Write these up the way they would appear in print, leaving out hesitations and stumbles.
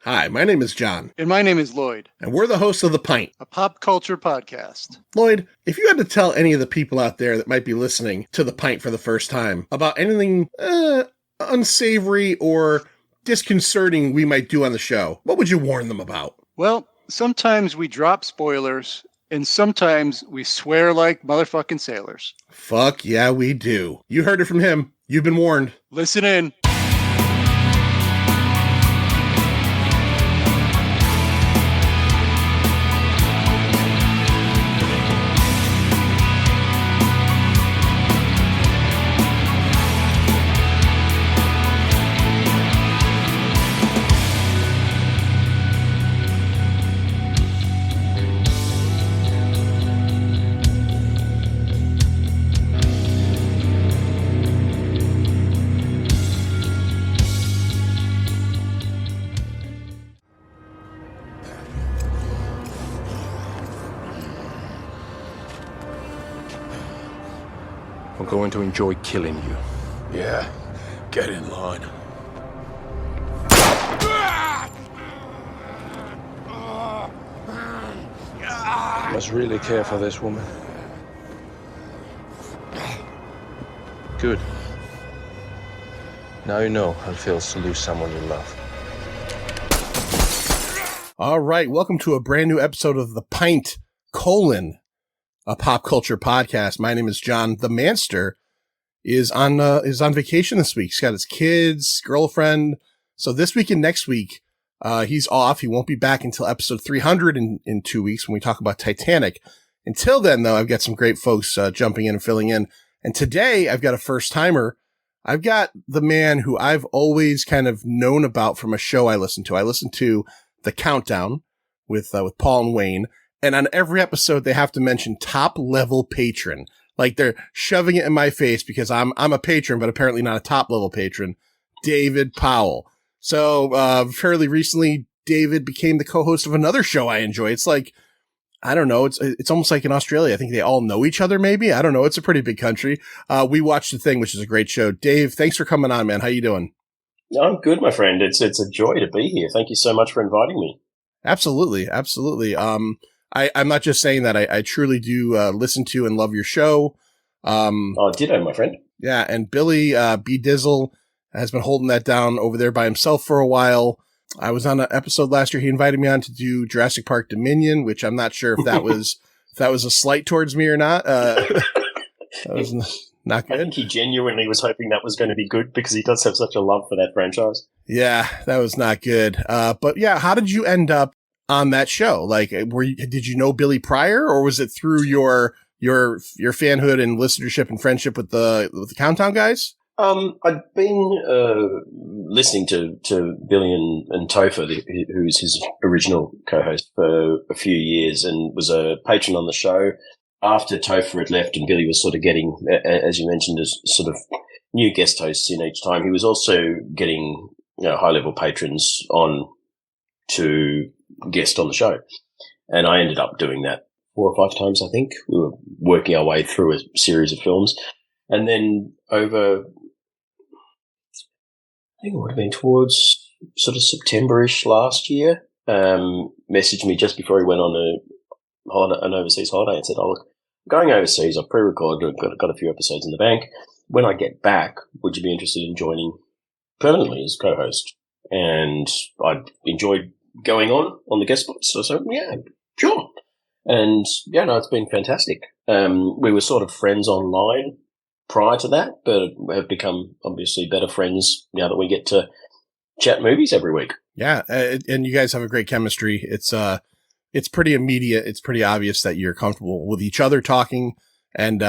Hi, my name is John. And my name is Lloyd. And we're the hosts of The Pint, a pop culture podcast. Lloyd, if you had to tell any of the people out there that might be listening to The Pint for the first time about anything unsavory or disconcerting we might do on the show, what would you warn them about? Well, sometimes we drop spoilers, and sometimes we swear like motherfucking sailors. Fuck yeah, we do. You heard it from him. You've been warned. Listen in. I'm going to enjoy killing you. Yeah, get in line. You must really care for this woman. Good. Now you know how it feels to lose someone you love. All right, welcome to a brand new episode of The Pint, a pop culture podcast. My name is John. The Manster is on vacation this week. He's got his kids, girlfriend. So this week and next week, he's off. He won't be back until episode 300 in 2 weeks when we talk about Titanic. Until then, though, I've got some great folks jumping in and filling in. And today, I've got a first timer. I've got the man who I've always kind of known about from a show I listen to. I listen to The Countdown with Paul and Wayne. And on every episode, they have to mention top level patron. Like they're shoving it in my face because I'm a patron, but apparently not a top level patron. David Powell. So, fairly recently, David became the co-host of another show I enjoy. It's like, I don't know. It's almost like in Australia. I think they all know each other, maybe. I don't know. It's a pretty big country. We watched The Thing, which is a great show. Dave, thanks for coming on, man. How you doing? I'm good, my friend. It's a joy to be here. Thank you so much for inviting me. Absolutely. Absolutely. I'm not just saying that. I truly do listen to and love your show. Ditto, my friend. Yeah, and Billy B. Dizzle has been holding that down over there by himself for a while. I was on an episode last year. He invited me on to do Jurassic Park Dominion, which I'm not sure if that was a slight towards me or not. That was not good. I think he genuinely was hoping that was going to be good because he does have such a love for that franchise. Yeah, that was not good. But yeah, how did you end up on that show? Like, did you know Billy prior, or was it through your fanhood and listenership and friendship with the Countdown guys? I'd been listening to Billy and Topher, who's his original co-host, for a few years, and was a patron on the show. After Topher had left and Billy was sort of getting, as you mentioned, as sort of new guest hosts in each time, he was also getting high-level patrons on to guest on the show. And I ended up doing that 4 or 5 times, I think. We were working our way through a series of films. And then over, I think it would have been towards sort of September-ish last year, messaged me just before he went on an overseas holiday and said, "Oh, look, I'm going overseas. I've pre-recorded, got a few episodes in the bank. When I get back, would you be interested in joining permanently as co-host?" And I enjoyed going on the guest spot. So I said, "Yeah, sure." And yeah, no, it's been fantastic. We were sort of friends online prior to that, but have become obviously better friends now that we get to chat movies every week. Yeah, and you guys have a great chemistry. It's pretty immediate. It's pretty obvious that you're comfortable with each other talking. And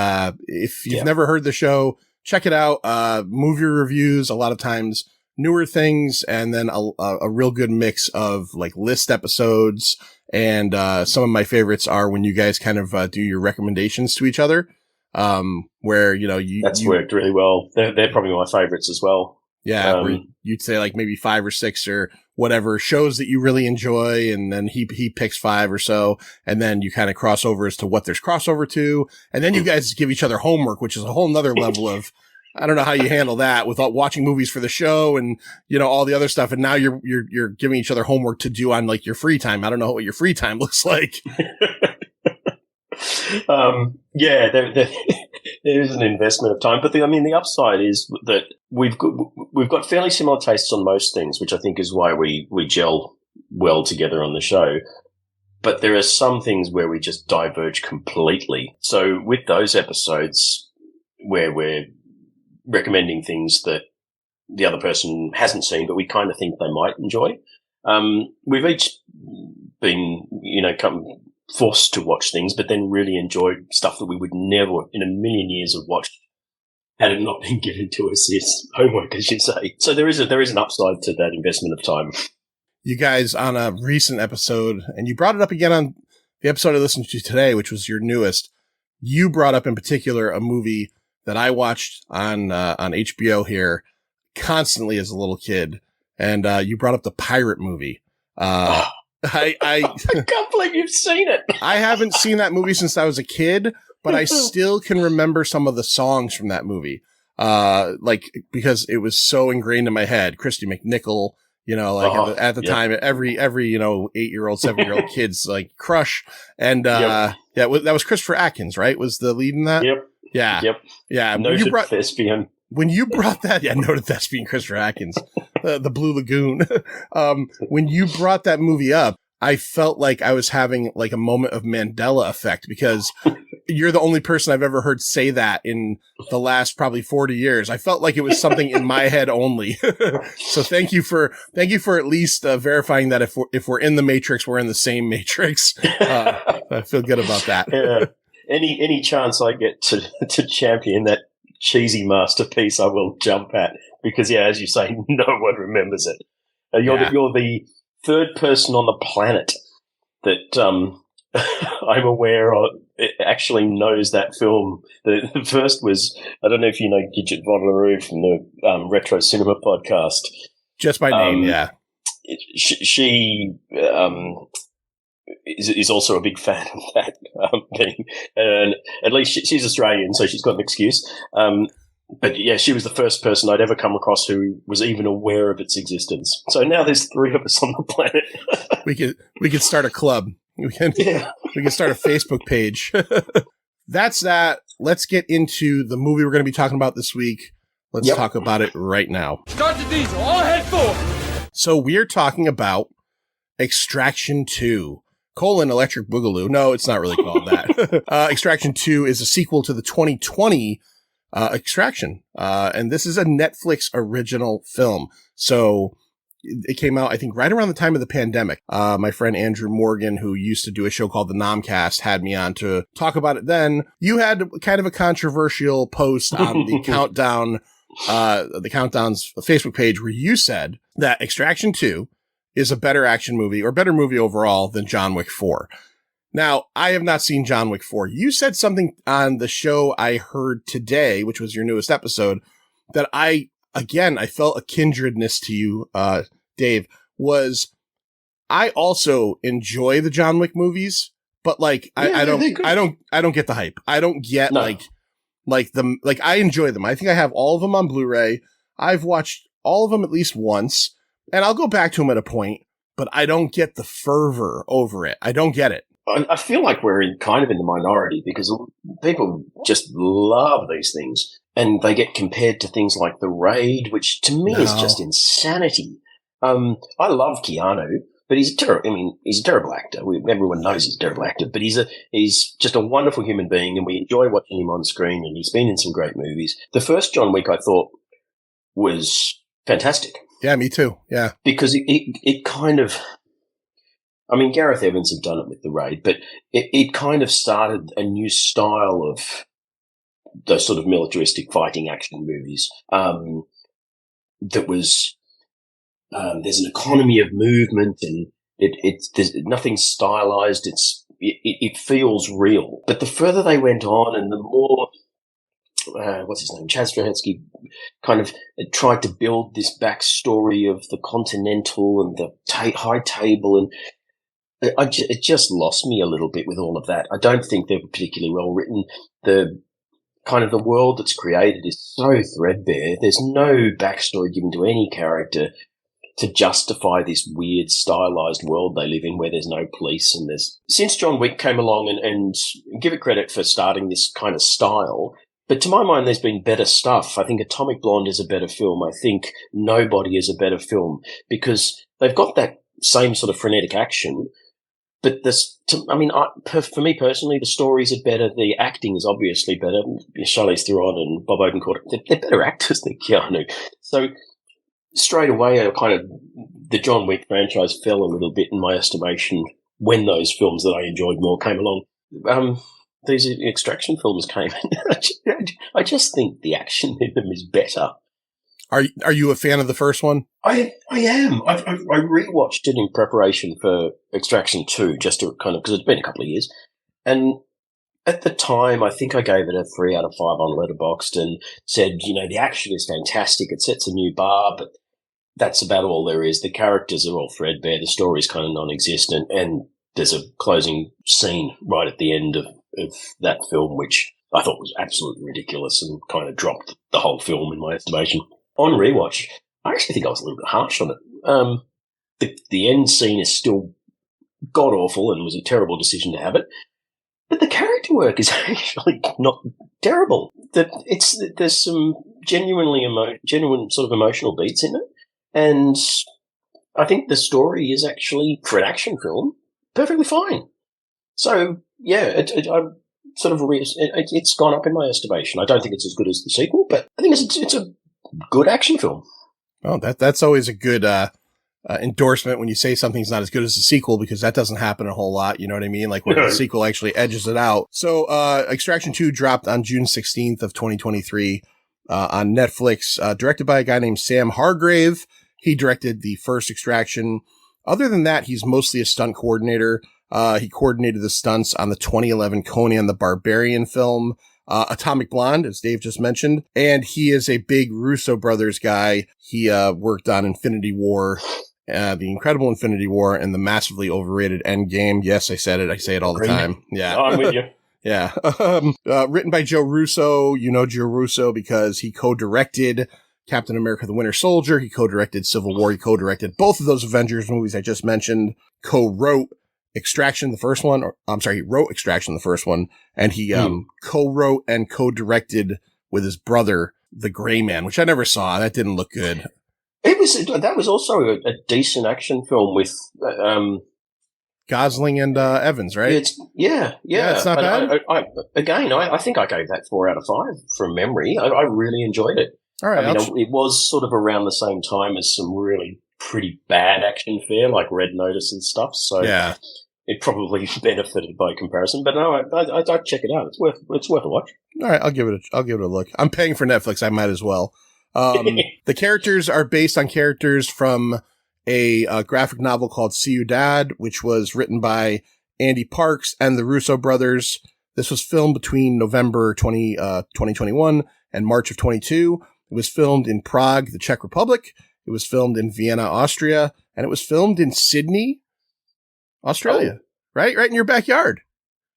if you've never heard the show, check it out. Movie reviews, a lot of times newer things, and then a real good mix of like list episodes. And some of my favorites are when you guys kind of do your recommendations to each other. Where that's worked really well. They're probably my favorites as well. Yeah, where you'd say like maybe 5 or 6 or whatever shows that you really enjoy, and then he picks 5 or so, and then you kind of cross over as to what there's crossover to, and then you guys give each other homework, which is a whole nother level of I don't know how you handle that without watching movies for the show and, all the other stuff. And now you're giving each other homework to do on like your free time. I don't know what your free time looks like. There is an investment of time, but the upside is that we've got fairly similar tastes on most things, which I think is why we gel well together on the show. But there are some things where we just diverge completely. So with those episodes where we're recommending things that the other person hasn't seen, but we kind of think they might enjoy, we've each been, forced to watch things, but then really enjoyed stuff that we would never in a million years have watched had it not been given to us as homework, as you say. So there is an upside to that investment of time. You guys, on a recent episode, and you brought it up again on the episode I listened to today, which was your newest, you brought up in particular a movie that I watched on HBO here constantly as a little kid, and you brought up the pirate movie. I can't believe you've seen it. I haven't seen that movie since I was a kid, but I still can remember some of the songs from that movie. Because it was so ingrained in my head. Christy McNichol, at the time, every 8-year-old, 7-year-old kid's like crush. And, that was Christopher Atkins, right? Was the lead in that? Yep. Yeah. Yep. Yeah. Noted thespian. When you brought that, noted thespian Christopher Atkins, the Blue Lagoon. When you brought that movie up, I felt like I was having like a moment of Mandela effect because you're the only person I've ever heard say that in the last probably 40 years. I felt like it was something in my head only. So thank you for at least verifying that if we're in the Matrix, we're in the same Matrix. I feel good about that. Yeah. Any chance I get to champion that cheesy masterpiece, I will jump at because, as you say, no one remembers it. You're the third person on the planet that I'm aware of actually knows that film. The first was, I don't know if you know Gidget Von LaRue from the Retro Cinema podcast. Just by name, yeah. She is also a big fan of that thing. And at least she's Australian, so she's got an excuse. But yeah, she was the first person I'd ever come across who was even aware of its existence. So now there's 3 of us on the planet. we could start a club. We can start a Facebook page. That's that. Let's get into the movie we're going to be talking about this week. Let's talk about it right now. Start the diesel. All head forward. So we're talking about Extraction 2. Electric Boogaloo. No, it's not really called that. Extraction 2 is a sequel to the 2020 Extraction. And this is a Netflix original film. So it came out, I think, right around the time of the pandemic. My friend Andrew Morgan, who used to do a show called The Nomcast, had me on to talk about it then. You had kind of a controversial post on the Countdown's Facebook page where you said that Extraction 2 is a better action movie or better movie overall than John Wick 4. Now, I have not seen John Wick 4. You said something on the show I heard today, which was your newest episode, that I felt a kindredness to you, Dave, was I also enjoy the John Wick movies, but like, I don't get the hype. I don't get I enjoy them. I think I have all of them on Blu-ray. I've watched all of them at least once. And I'll go back to them at a point, but I don't get the fervor over it. I don't get it. I feel like we're kind of in the minority because people just love these things. And they get compared to things like The Raid, which to me is just insanity. I love Keanu, but he's a terrible actor. Everyone knows he's a terrible actor, but he's just a wonderful human being, and we enjoy watching him on screen, and he's been in some great movies. The first John Wick I thought was fantastic. Yeah, me too. Yeah. Because it kind of, Gareth Evans had done it with The Raid, but it kind of started a new style of those sort of militaristic fighting action movies. That was, there's an economy of movement and there's nothing stylized. It feels real. But the further they went on and the more, what's his name? Chaz Straczynski kind of tried to build this backstory of the Continental and the High Table, and it just lost me a little bit with all of that. I don't think they were particularly well written. The kind of the world that's created is so threadbare. There's no backstory given to any character to justify this weird stylized world they live in where there's no police. And since John Wick came along and give it credit for starting this kind of style, but to my mind, there's been better stuff. I think Atomic Blonde is a better film. I think Nobody is a better film because they've got that same sort of frenetic action. But for me personally, the stories are better. The acting is obviously better. Charlize Theron and Bob Odenkirk, they're better actors than Keanu. So straight away, the John Wick franchise fell a little bit in my estimation when those films that I enjoyed more came along. These Extraction films came in. I just think the action in them is better. Are you a fan of the first one? I am. I rewatched it in preparation for Extraction 2, just to because it's been a couple of years. And at the time, I think I gave it a 3 out of 5 on Letterboxd and said, the action is fantastic. It sets a new bar, but that's about all there is. The characters are all threadbare. The story's kind of non-existent. And there's a closing scene right at the end of that film, which I thought was absolutely ridiculous and kind of dropped the whole film in my estimation. On rewatch, I actually think I was a little bit harsh on it. The end scene is still god-awful and was a terrible decision to have it. But the character work is actually not terrible. There's some genuine sort of emotional beats in it. And I think the story is actually, for an action film, perfectly fine. So, yeah, it's gone up in my estimation. I don't think it's as good as the sequel, but I think it's a good action film. Oh, that's always a good endorsement when you say something's not as good as the sequel, because that doesn't happen a whole lot. You know what I mean? Like where the sequel actually edges it out. So, Extraction 2 dropped on June 16th of 2023 on Netflix, directed by a guy named Sam Hargrave. He directed the first Extraction. Other than that, he's mostly a stunt coordinator. He coordinated the stunts on the 2011 Conan the Barbarian film, Atomic Blonde, as Dave just mentioned. And he is a big Russo brothers guy. He worked on Infinity War, the incredible Infinity War, and the massively overrated Endgame. Yes, I said it. I say it all the time. Yeah. Oh, I'm with you. Yeah. Written by Joe Russo. You know Joe Russo because he co-directed Captain America the Winter Soldier. He co-directed Civil War. He co-directed both of those Avengers movies I just mentioned. Co-wrote Extraction, the first one. He wrote Extraction, the first one. And he co-wrote and co-directed with his brother, The Gray Man, which I never saw. That didn't look good. That was also a decent action film with Gosling and Evans, right? Yeah, it's not bad. I think I gave that 4 out of 5 from memory. I really enjoyed it. All right. It was sort of around the same time as some really pretty bad action fare like Red Notice and stuff. So yeah, it probably benefited by comparison. But no, I'd check it out. It's worth a watch. All right, I'll give it a look. I'm paying for Netflix. I might as well. The characters are based on characters from a graphic novel called Ciudad, which was written by Andy Parks and the Russo brothers. This was filmed between November 2021 and March of 22. It was filmed in Prague, the Czech Republic. It was filmed in Vienna, Austria, and it was filmed in Sydney, Australia. Oh. Right in your backyard.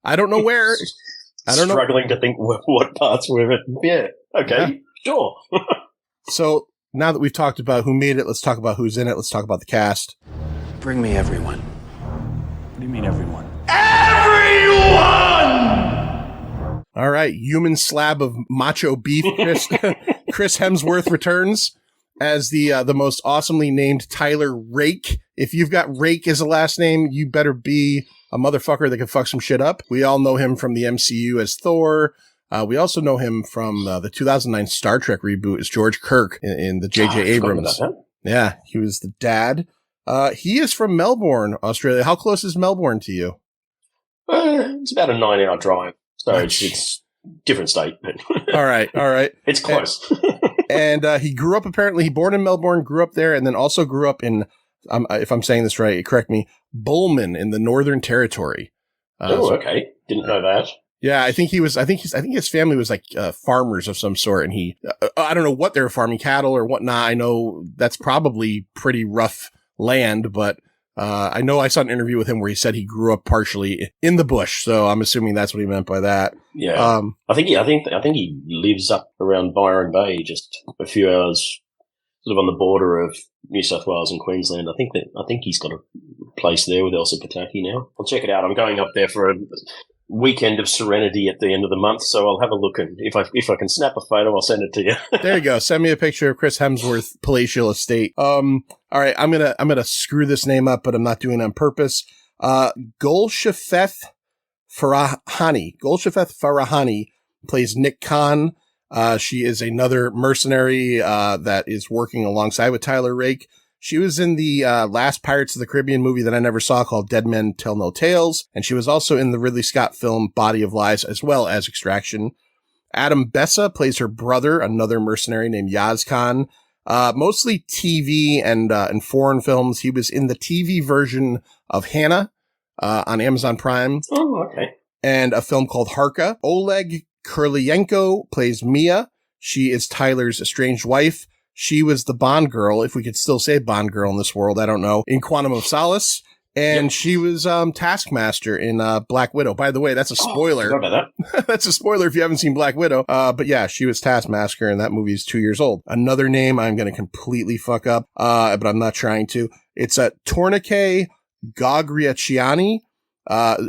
I don't know where. I don't know. Struggling to think what parts were it. Yeah. Okay. Yeah. Sure. So now that we've talked about who made it, let's talk about who's in it. Let's talk about the cast. Bring me everyone. What do you mean everyone? Everyone! All right. Human slab of macho beef, Chris Hemsworth returns as the most awesomely named Tyler Rake. If you've got Rake as a last name, you better be a motherfucker that can fuck some shit up. We all know him from the MCU as Thor. We also know him from the 2009 Star Trek reboot as George Kirk in the J.J. Abrams. Yeah, he was the dad. He is from Melbourne, Australia. How close is Melbourne to you? It's about a 9-hour drive. So it's different state. All right. It's close. And he grew up, apparently, born in Melbourne, grew up there, and then also grew up in, if I'm saying this right, correct me, Bullman in the Northern Territory. Okay. Didn't know that. Yeah, I think his family was like farmers of some sort, and he, I don't know what they were farming, cattle or whatnot. I know that's probably pretty rough land, but I know I saw an interview with him where he said he grew up partially in the bush, so I'm assuming that's what he meant by that. Yeah, I think he lives up around Byron Bay, just a few hours, sort of on the border of New South Wales and Queensland. I think he's got a place there with Elsa Pataki now. I'll check it out. I'm going up there for a weekend of serenity at the end of the month, so I'll have a look, and if I can snap a photo, I'll send it to you. There you go. Send me a picture of Chris Hemsworth palatial estate. All right, I'm gonna screw this name up, but I'm not doing it on purpose. Golshafeth Farahani plays Nick Khan. She is another mercenary that is working alongside with Tyler Rake. She was in the last Pirates of the Caribbean movie that I never saw called Dead Men Tell No Tales, and she was also in the Ridley Scott film Body of Lies as well as Extraction. Adam Bessa plays her brother, another mercenary named Yaz Khan. Mostly TV and foreign films. He was in the TV version of Hannah on Amazon Prime. Oh, okay. And a film called Harka. Oleg Kurlienko plays Mia. She is Tyler's estranged wife. She was the Bond girl, if we could still say Bond girl in this world, I don't know, in Quantum of Solace. And she was Taskmaster in Black Widow. By the way, that's a spoiler. Forgot about that. That's a spoiler if you haven't seen Black Widow. But yeah, she was Taskmaster, and that movie is 2 years old. Another name I'm going to completely fuck up, but I'm not trying to. It's Tornike Gagriaciani.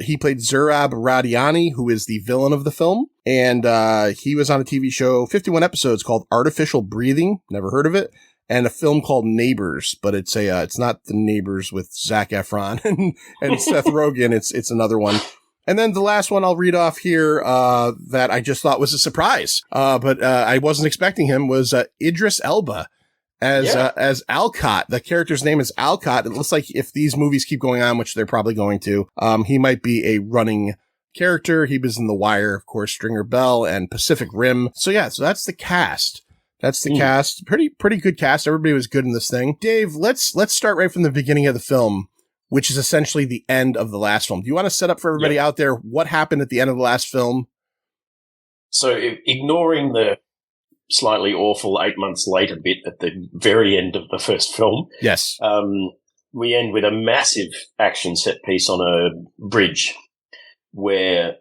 He played Zurab Radiani, who is the villain of the film. And he was on a TV show, 51 episodes, called Artificial Breathing. Never heard of it. And a film called Neighbors, but it's not the Neighbors with Zac Efron and Seth Rogen. It's another one. And then the last one I'll read off here, that I just thought was a surprise. But I wasn't expecting him, was Idris Elba as Alcott. The character's name is Alcott. It looks like if these movies keep going on, which they're probably going to, he might be a running character. He was in The Wire, of course, Stringer Bell and Pacific Rim. So that's the cast. That's the cast. Pretty good cast. Everybody was good in this thing. Dave, let's start right from the beginning of the film, which is essentially the end of the last film. Do you want to set up for everybody out there what happened at the end of the last film? So ignoring the slightly awful 8 months later bit at the very end of the first film. Yes. We end with a massive action set piece on a bridge where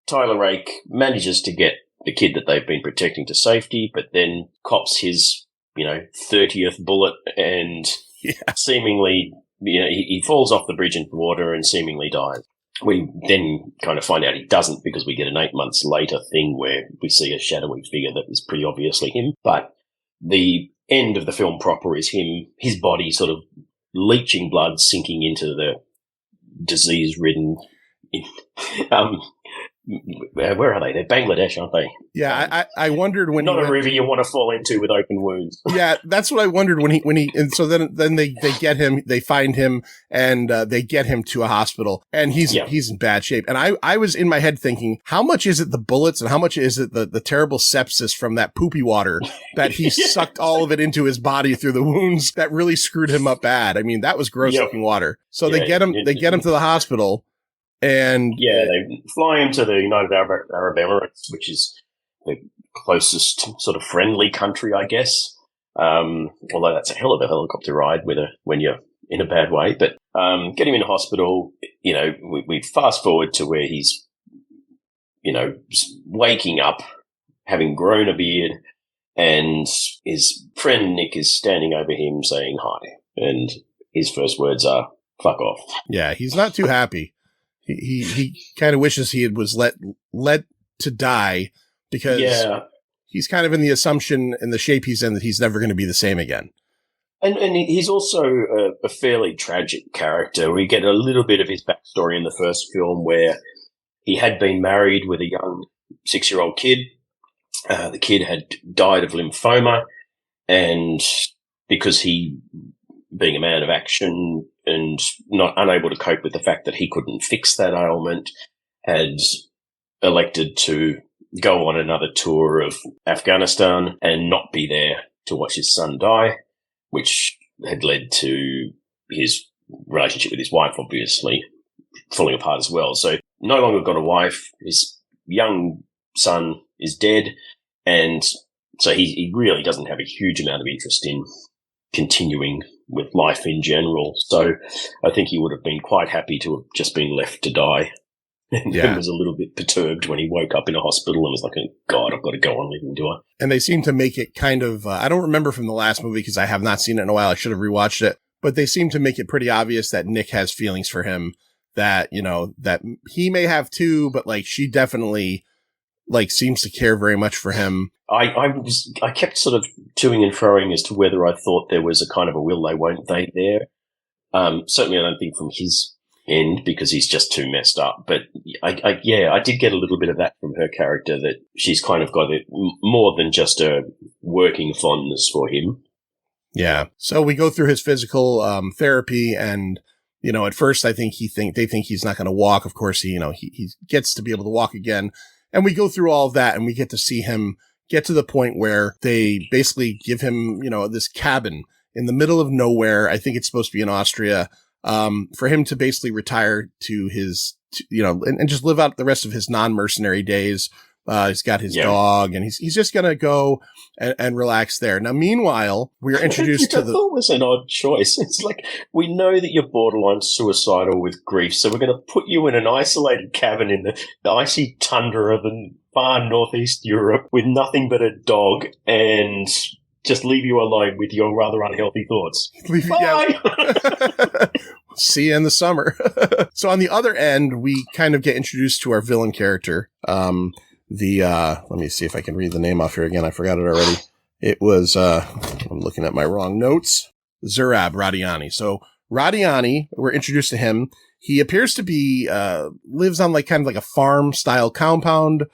Tyler Rake manages to get the kid that they've been protecting to safety, but then cops his, 30th bullet and seemingly, he falls off the bridge into the water and seemingly dies. We then kind of find out he doesn't because we get an 8 months later thing where we see a shadowy figure that is pretty obviously him. But the end of the film proper is him, his body sort of leaching blood, sinking into the disease-ridden where are they? They're Bangladesh, aren't they? Yeah, I wondered when not a river you want to fall into with open wounds. Yeah, that's what I wondered when he and so then they get him, they find him, and they get him to a hospital, and he's in bad shape. And I was in my head thinking, how much is it the bullets, and how much is it the terrible sepsis from that poopy water that he sucked all of it into his body through the wounds that really screwed him up bad. I mean, that was gross looking water. So they get him to the hospital. And they fly him to the United Arab Emirates, which is the closest sort of friendly country, I guess. Although that's a hell of a helicopter ride when you're in a bad way. But get him in hospital. We fast forward to where he's, waking up, having grown a beard, and his friend Nick is standing over him saying hi, and his first words are "fuck off." Yeah, he's not too happy. He kind of wishes he was let to die because he's kind of in the assumption in the shape he's in that he's never going to be the same again. And he's also a fairly tragic character. We get a little bit of his backstory in the first film where he had been married with a young 6-year-old kid. The kid had died of lymphoma, and because he, being a man of action and not unable to cope with the fact that he couldn't fix that ailment, had elected to go on another tour of Afghanistan and not be there to watch his son die, which had led to his relationship with his wife, obviously, falling apart as well. So no longer got a wife. His young son is dead. And so he really doesn't have a huge amount of interest in continuing with life in general. So I think he would have been quite happy to have just been left to die. And was a little bit perturbed when he woke up in a hospital and was like, oh, God, I've got to go on living, do I? And they seem to make it kind of, I don't remember from the last movie because I have not seen it in a while. I should have rewatched it. But they seem to make it pretty obvious that Nick has feelings for him, that, you know, that he may have too, but like she definitely like seems to care very much for him. I kept sort of toing and froing as to whether I thought there was a kind of a will they, won't they there. Certainly I don't think from his end, because he's just too messed up. But I did get a little bit of that from her character, that she's kind of got more than just a working fondness for him. Yeah. So we go through his physical therapy, and you know, at first I think they think he's not going to walk. Of course, he gets to be able to walk again, and we go through all of that, and we get to see him get to the point where they basically give him, you know, this cabin in the middle of nowhere. I think it's supposed to be in Austria. For him to basically retire to his, and just live out the rest of his non-mercenary days. He's got his dog, and he's just going to go and relax there. Now, meanwhile, we're introduced to I thought it was an odd choice. It's like, we know that you're borderline suicidal with grief, so we're going to put you in an isolated cabin in the icy tundra of the far northeast Europe with nothing but a dog, and just leave you alone with your rather unhealthy thoughts. Bye! See you in the summer. So on the other end, we kind of get introduced to our villain character. Let me see if I can read the name off here again. I forgot it already. It was, I'm looking at my wrong notes. Zurab Radiani. So Radiani, we're introduced to him. He appears to be, lives on like kind of like a farm style compound.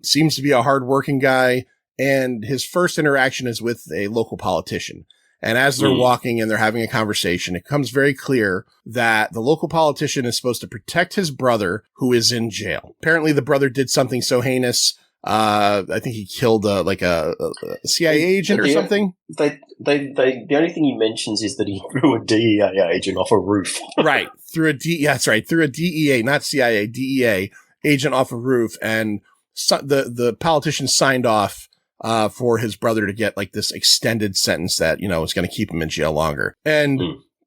Seems to be a hardworking guy. And his first interaction is with a local politician. And as they're walking and they're having a conversation, it becomes very clear that the local politician is supposed to protect his brother, who is in jail. Apparently the brother did something so heinous. I think he killed a CIA agent or something. The only thing he mentions is that he threw a DEA agent off a roof. Right. Through a DEA, not CIA, DEA agent off a roof. And the politician signed off for his brother to get like this extended sentence that, you know, is going to keep him in jail longer. And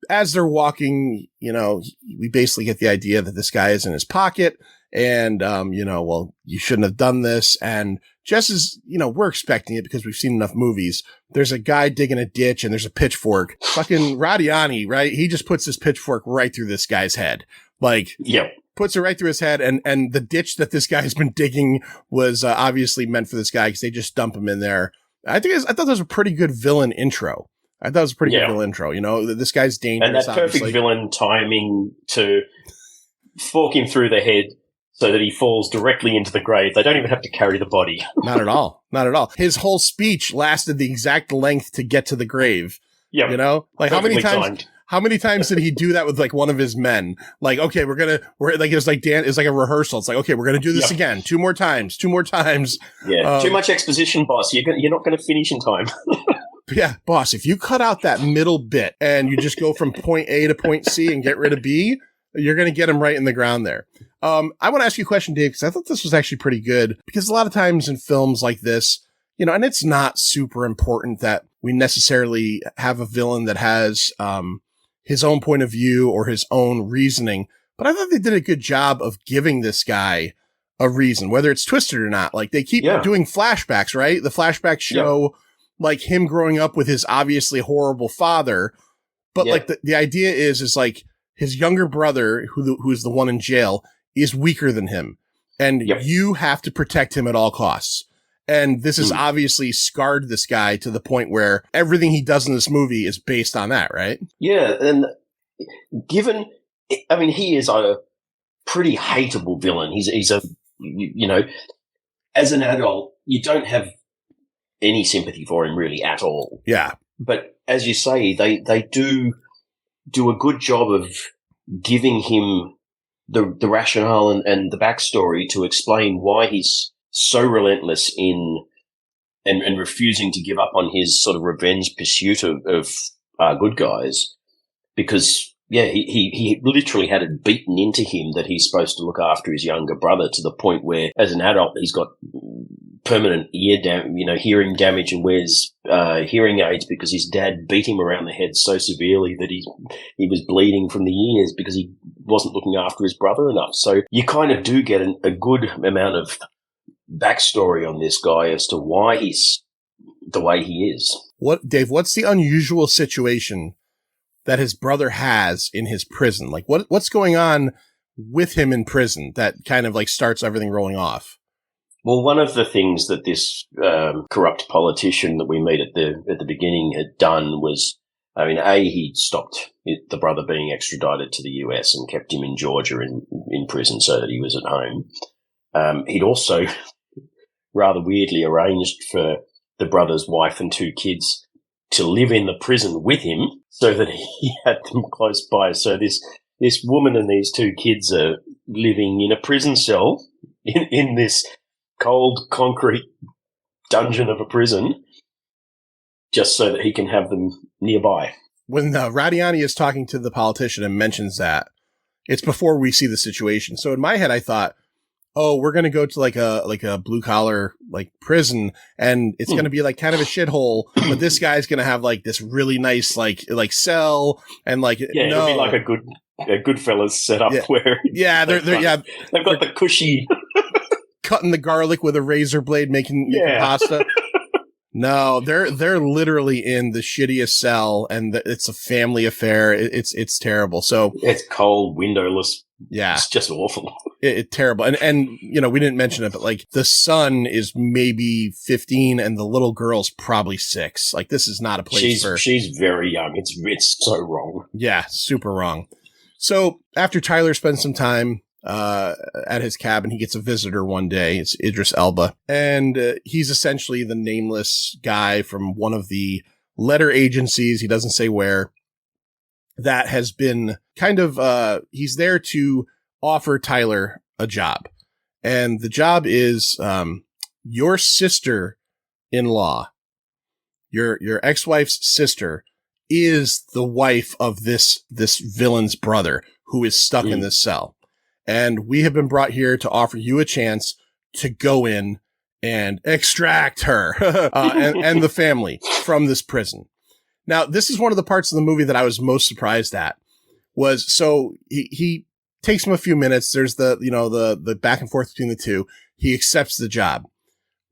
as they're walking, you know, we basically get the idea that this guy is in his pocket and, well, you shouldn't have done this. And just as, you know, we're expecting it because we've seen enough movies, there's a guy digging a ditch and there's a pitchfork. Fucking Radiani, right? He just puts this pitchfork right through this guy's head. Like, puts it right through his head, and the ditch that this guy's been digging was obviously meant for this guy because they just dump him in there. I thought that was a pretty good villain intro. I thought it was a pretty good villain intro. You know, this guy's dangerous. And that perfect obviously. Villain timing to fork him through the head so that he falls directly into the grave. They don't even have to carry the body. Not at all. Not at all. His whole speech lasted the exact length to get to the grave. Yeah. You know, like how many times did he do that with like one of his men? Like, okay, we're like, it's like it's like a rehearsal. It's like, okay, we're going to do this again. Two more times. Yeah. Too much exposition, boss. You're not going to finish in time. Yeah, boss, if you cut out that middle bit and you just go from point A to point C and get rid of B, you're going to get him right in the ground there. I want to ask you a question, Dave, because I thought this was actually pretty good, because a lot of times in films like this, you know, and it's not super important that we necessarily have a villain that has, his own point of view or his own reasoning. But I thought they did a good job of giving this guy a reason, whether it's twisted or not. Like they keep doing flashbacks, right? The flashbacks show like him growing up with his obviously horrible father. But like the idea is like his younger brother, who's the one in jail, is weaker than him. And you have to protect him at all costs. And this has obviously scarred this guy to the point where everything he does in this movie is based on that, right? Yeah, and he is a pretty hateable villain. He's a, you know, as an adult, you don't have any sympathy for him really at all. Yeah. But as you say, they do a good job of giving him the rationale and the backstory to explain why he's so relentless in and refusing to give up on his sort of revenge pursuit of good guys, because he literally had it beaten into him that he's supposed to look after his younger brother, to the point where as an adult he's got permanent hearing damage, and wears hearing aids because his dad beat him around the head so severely that he was bleeding from the ears because he wasn't looking after his brother enough. So you kind of do get a good amount of backstory on this guy as to why he's the way he is. Dave, what's the unusual situation that his brother has in his prison? Like what's going on with him in prison that kind of like starts everything rolling off? Well, one of the things that this corrupt politician that we meet at the beginning had done was, he'd stopped the brother being extradited to the US and kept him in Georgia in prison so that he was at home. He'd also rather weirdly arranged for the brother's wife and 2 kids to live in the prison with him so that he had them close by. So this woman and these 2 kids are living in a prison cell in this cold concrete dungeon of a prison just so that he can have them nearby. When Radiani is talking to the politician and mentions that, it's before we see the situation. So in my head, I thought, oh, we're going to go to like a blue collar like prison, and it's going to be like kind of a shithole, but this guy's going to have like this really nice like cell, and like it'll be like a Goodfellas setup where they've got the cushy cutting the garlic with a razor blade, making pasta. No, they're literally in the shittiest cell, and it's a family affair. It's terrible. So it's cold, windowless. Yeah, it's just awful. It's terrible. And we didn't mention it, but like the son is maybe 15, and the little girl's probably 6. Like this is not a place she's very young. It's so wrong. Yeah, super wrong. So after Tyler spends some time at his cabin, he gets a visitor one day. It's Idris Elba, and he's essentially the nameless guy from one of the letter agencies, he doesn't say where, that has been kind of he's there to offer Tyler a job. And the job is your sister-in-law, your ex-wife's sister, is the wife of this villain's brother who is stuck in this cell. And we have been brought here to offer you a chance to go in and extract her and the family from this prison. Now, this is one of the parts of the movie that I was most surprised at. Was so he takes him a few minutes. There's the back and forth between the two. He accepts the job.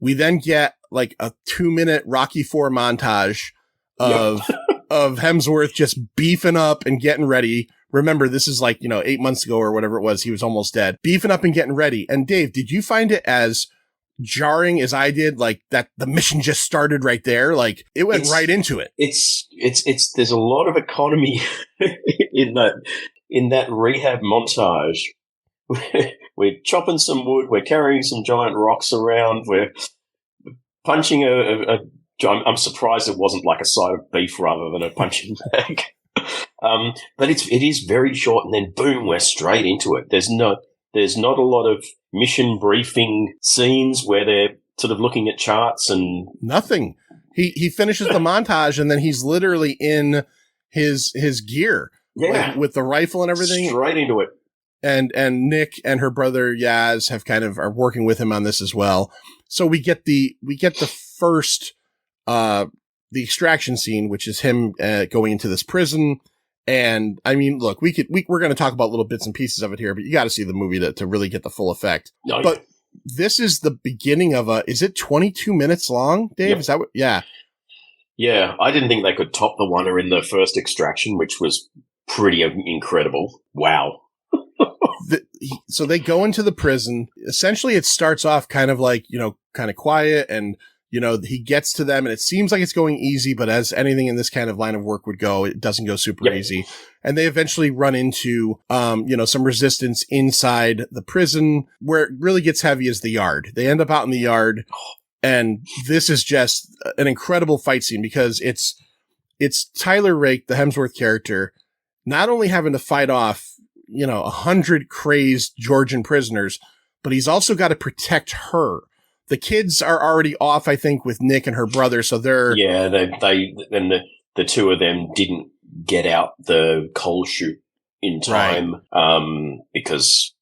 We then get like a 2-minute Rocky IV montage of Hemsworth just beefing up and getting ready. Remember, this is like, 8 months ago or whatever it was. He was almost dead. Beefing up and getting ready. And Dave, did you find it as jarring as I did? Like that the mission just started right there. Like it went right into it. There's a lot of economy in that rehab montage. We're chopping some wood. We're carrying some giant rocks around. We're punching I'm surprised it wasn't like a side of beef rather than a punching bag. But it is very short, and then boom, we're straight into it. There's not a lot of mission briefing scenes where they're sort of looking at charts and nothing. He finishes the montage, and then he's literally in his gear, with the rifle and everything, straight into it. And Nick and her brother Yaz are working with him on this as well. So we get the first the extraction scene, which is him going into this prison. And I mean, look, we're going to talk about little bits and pieces of it here, but you got to see the movie to really get the full effect. Oh, yeah. But this is the beginning of is it 22 minutes long, Dave? Yep. Is that what? Yeah. Yeah. I didn't think they could top the one in the first Extraction, which was pretty incredible. Wow. So they go into the prison. Essentially, it starts off kind of like, kind of quiet, and he gets to them and it seems like it's going easy, but as anything in this kind of line of work would go, it doesn't go super easy. And they eventually run into, some resistance inside the prison. Where it really gets heavy is the yard. They end up out in the yard, and this is just an incredible fight scene because it's Tyler Rake, the Hemsworth character, not only having to fight off, 100 crazed Georgian prisoners, but he's also got to protect her. The kids are already off, I think, with Nick and her brother, so they're... Yeah, they and the two of them didn't get out the coal chute in time, because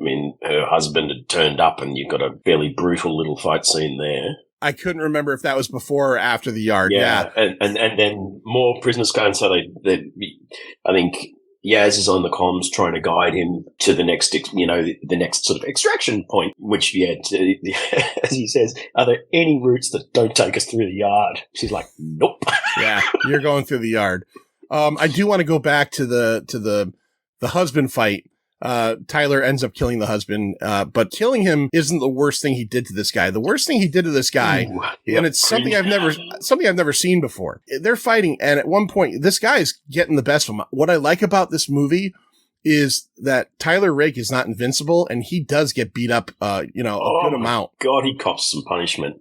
I mean, her husband had turned up and you've got a fairly brutal little fight scene there. I couldn't remember if that was before or after the yard. Yeah. And then more prisoners go, and so I think Yaz is on the comms trying to guide him to the next, the next sort of extraction point, which, as he says, are there any routes that don't take us through the yard? She's like, nope. Yeah, you're going through the yard. I do want to go back to the husband fight. Tyler ends up killing the husband, but killing him isn't the worst thing he did to this guy. The worst thing he did to this guy, and it's something I've never seen before. They're fighting, and at one point, this guy's getting the best of him. What I like about this movie is that Tyler Rake is not invincible, and he does get beat up, a good amount. God, he cops some punishment.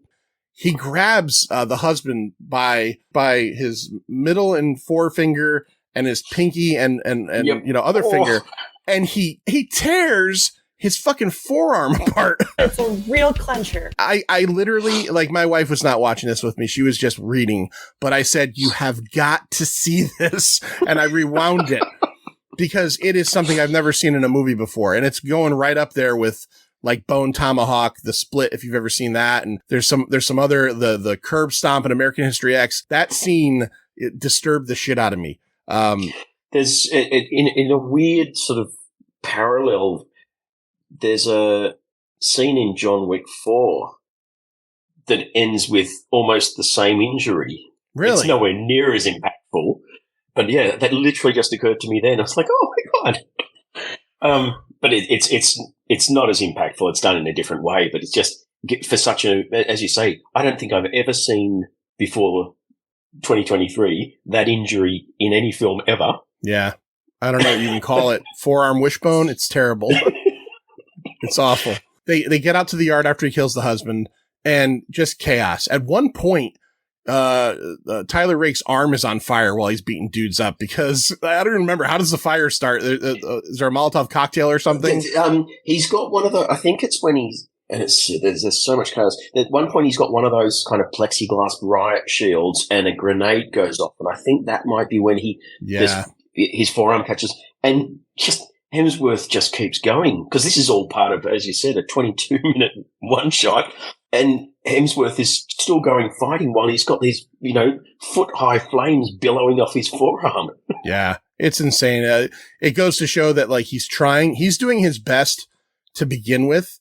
He grabs the husband by his middle and forefinger and his pinky and other finger. And he tears his fucking forearm apart. It's a real clencher. I literally, like, my wife was not watching this with me. She was just reading. But I said, you have got to see this. And I rewound it because it is something I've never seen in a movie before. And it's going right up there with, like, Bone Tomahawk, The Split, if you've ever seen that. And there's some other, the curb stomp in American History X. That scene, it disturbed the shit out of me. There's, in a weird sort of parallel, there's a scene in John Wick 4 that ends with almost the same injury. Really? It's nowhere near as impactful. But yeah, that literally just occurred to me then. I was like, oh my God. But it's not as impactful. It's done in a different way, but it's just for such as you say, I don't think I've ever seen before 2023 that injury in any film ever. Yeah. I don't know what you can call it. Forearm wishbone. It's terrible. It's awful. They get out to the yard after he kills the husband and just chaos. At one point, Tyler Rake's arm is on fire while he's beating dudes up because I don't remember. How does the fire start? Is there a Molotov cocktail or something? He's got one of the, I think it's when he's, and there's so much chaos. At one point, he's got one of those kind of plexiglass riot shields and a grenade goes off. And I think that might be when his forearm catches, and just Hemsworth just keeps going because this is all part of, as you said, a 22-minute one shot, and Hemsworth is still going fighting while he's got these, foot-high flames billowing off his forearm. Yeah, it's insane. It goes to show that, like, he's doing his best to begin with,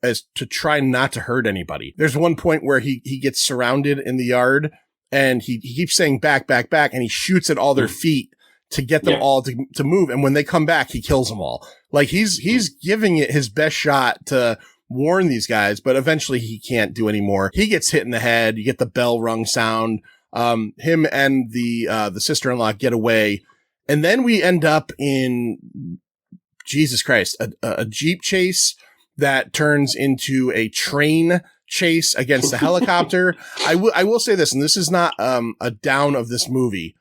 as to try not to hurt anybody. There's one point where he gets surrounded in the yard, and he keeps saying back, back, back, and he shoots at all their feet to get them all to move. And when they come back, he kills them all. Like, he's giving it his best shot to warn these guys, but eventually he can't do anymore. He gets hit in the head. You get the bell rung sound. Him and the sister-in-law get away. And then we end up in, Jesus Christ, a Jeep chase that turns into a train chase against a helicopter. I will say this, and this is not a down of this movie,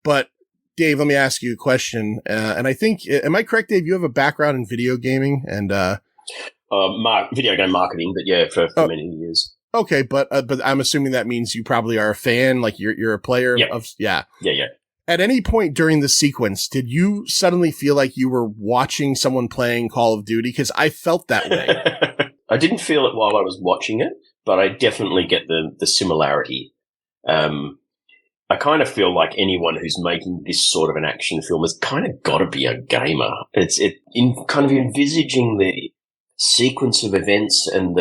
but Dave, let me ask you a question. And I think, am I correct, Dave? You have a background in video gaming and video game marketing, but yeah, for many years. Okay, but I'm assuming that means you probably are a fan, like you're a player of. Yeah. At any point during the sequence, did you suddenly feel like you were watching someone playing Call of Duty? Because I felt that way. I didn't feel it while I was watching it, but I definitely get the similarity. I kind of feel like anyone who's making this sort of an action film has kind of got to be a gamer. It's kind of envisaging the sequence of events and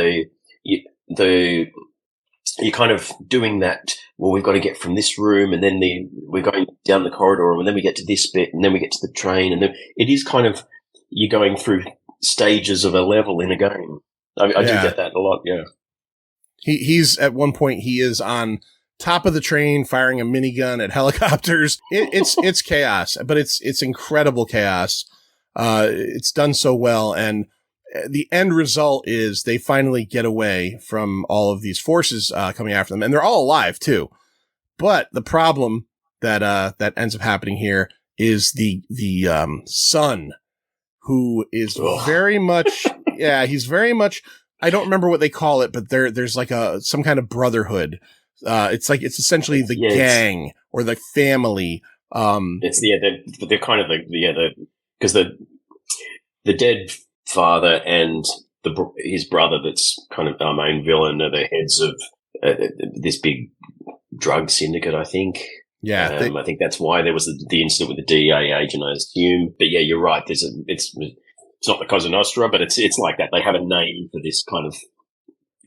you're kind of doing that. Well, we've got to get from this room, and then we're going down the corridor, and then we get to this bit, and then we get to the train, and then it is kind of, you're going through stages of a level in a game. I do get that a lot. Yeah. He's at one point he is on top of the train firing a minigun at helicopters. It's chaos, but it's incredible chaos. It's done so well, and the end result is they finally get away from all of these forces coming after them, and they're all alive too. But the problem that ends up happening here is the son, who is very much he's very much, I don't remember what they call it, but there's like some kind of brotherhood. It's essentially the gang or the family. They're kind of because the dead father and his brother that's kind of our main villain are the heads of this big drug syndicate, I think. Yeah. I think that's why there was the incident with the DEA agent, I assume. But yeah, you're right. It's not the Cosa Nostra, but it's like that. They have a name for this kind of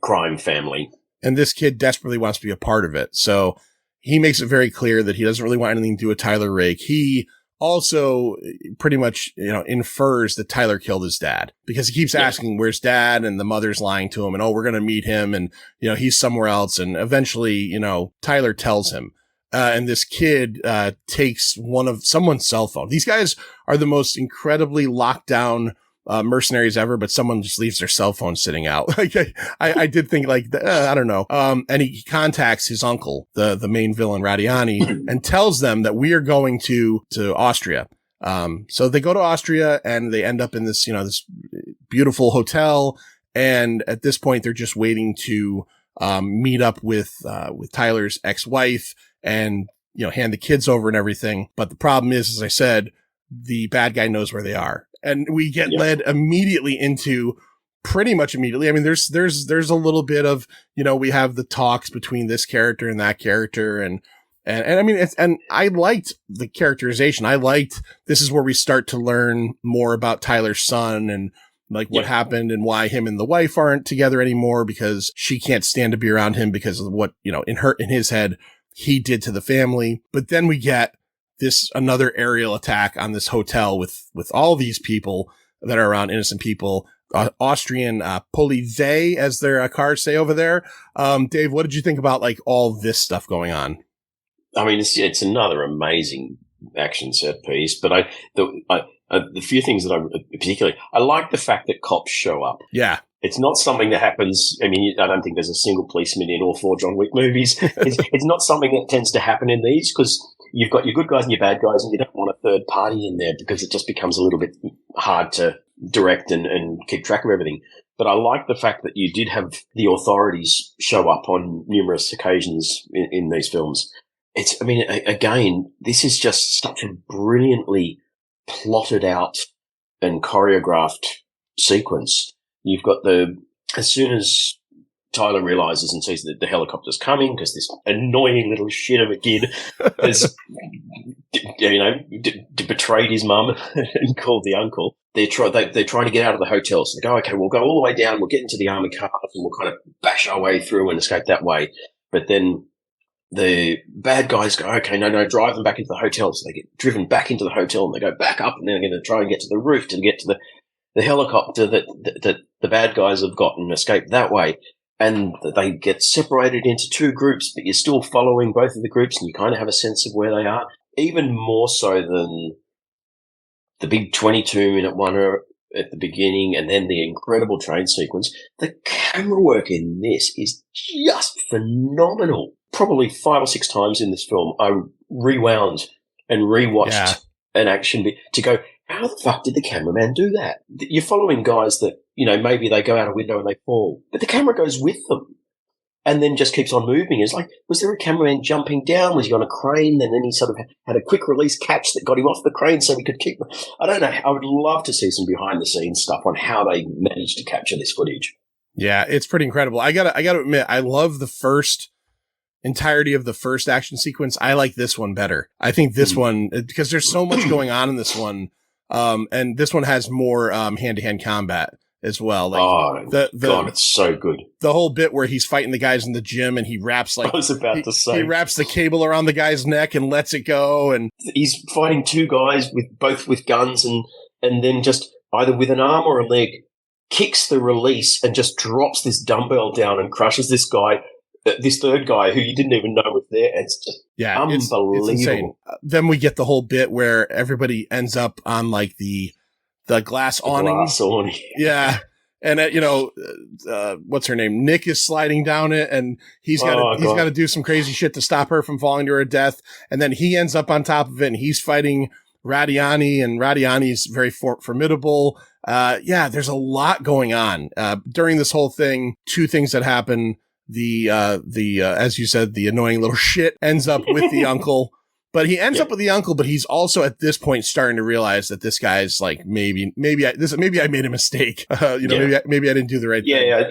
crime family. And this kid desperately wants to be a part of it. So he makes it very clear that he doesn't really want anything to do with Tyler Rake. He also pretty much, infers that Tyler killed his dad because he keeps asking, where's dad? And the mother's lying to him and, we're going to meet him. And, he's somewhere else. And eventually, Tyler tells him, and this kid, takes someone's cell phone. These guys are the most incredibly locked down, mercenaries ever, but someone just leaves their cell phone sitting out. Like I did think I don't know. And he contacts his uncle, the main villain Radiani, and tells them that we are going to Austria. So they go to Austria and they end up in this, this beautiful hotel. And at this point, they're just waiting to, meet up with Tyler's ex-wife and, hand the kids over and everything. But the problem is, as I said, the bad guy knows where they are. And we get led immediately into pretty much immediately. I mean, there's a little bit of, we have the talks between this character and that character. And I mean, and I liked the characterization. I liked, this is where we start to learn more about Tyler's son and like what happened and why him and the wife aren't together anymore because she can't stand to be around him because of what, in his head he did to the family. But then we get another aerial attack on this hotel with all these people that are around innocent people, Austrian, Polizei, as their cars say over there. Dave, what did you think about like all this stuff going on? I mean, it's another amazing action set piece, but the few things that I like the fact that cops show up. Yeah. It's not something that happens. I mean, I don't think there's a single policeman in all 4 John Wick movies. It's not something that tends to happen in these because you've got your good guys and your bad guys and you don't want a third party in there because it just becomes a little bit hard to direct and keep track of everything. But I like the fact that you did have the authorities show up on numerous occasions in these films. Again, this is just such a brilliantly plotted out and choreographed sequence. You've got as soon as Tyler realizes and sees that the helicopter's coming because this annoying little shit of a kid has, betrayed his mum and called the uncle. They're trying to get out of the hotel. So they go, okay, we'll go all the way down. We'll get into the army cars and we'll kind of bash our way through and escape that way. But then the bad guys go, okay, no, drive them back into the hotel. So they get driven back into the hotel and they go back up and then they're going to try and get to the roof to get to the helicopter that the bad guys have got and escape that way. And they get separated into 2 groups, but you're still following both of the groups and you kind of have a sense of where they are. Even more so than the big 22-minute one at the beginning and then the incredible train sequence. The camera work in this is just phenomenal. Probably 5 or 6 times in this film, I rewound and rewatched an action to go, how the fuck did the cameraman do that? You're following guys that, maybe they go out a window and they fall, but the camera goes with them and then just keeps on moving. It's like, was there a cameraman jumping down? Was he on a crane? And then he sort of had a quick release catch that got him off the crane so he could keep. I don't know. I would love to see some behind the scenes stuff on how they managed to capture this footage. Yeah, it's pretty incredible. I gotta admit, I love the entirety of the first action sequence. I like this one better. I think this one, because there's so much going on in this one. And this one has more, hand-to-hand combat as well. Like God, it's so good. The whole bit where he's fighting the guys in the gym and he wraps I was about to say. He wraps the cable around the guy's neck and lets it go. And he's fighting 2 guys with guns and then just either with an arm or a leg kicks the release and just drops this dumbbell down and crushes this guy. This third guy who you didn't even know was there. It's just unbelievable. It's insane. Then we get the whole bit where everybody ends up on like the glass awning. Yeah. And what's her name? Nick is sliding down it and he's got to do some crazy shit to stop her from falling to her death. And then he ends up on top of it and he's fighting Radiani and Radiani's very formidable. There's a lot going on. During this whole thing, 2 things that happen. As you said, the annoying little shit ends up with the uncle, But he ends up with the uncle, but he's also at this point starting to realize that this guy's like, maybe I made a mistake. Maybe I didn't do the right thing. Yeah.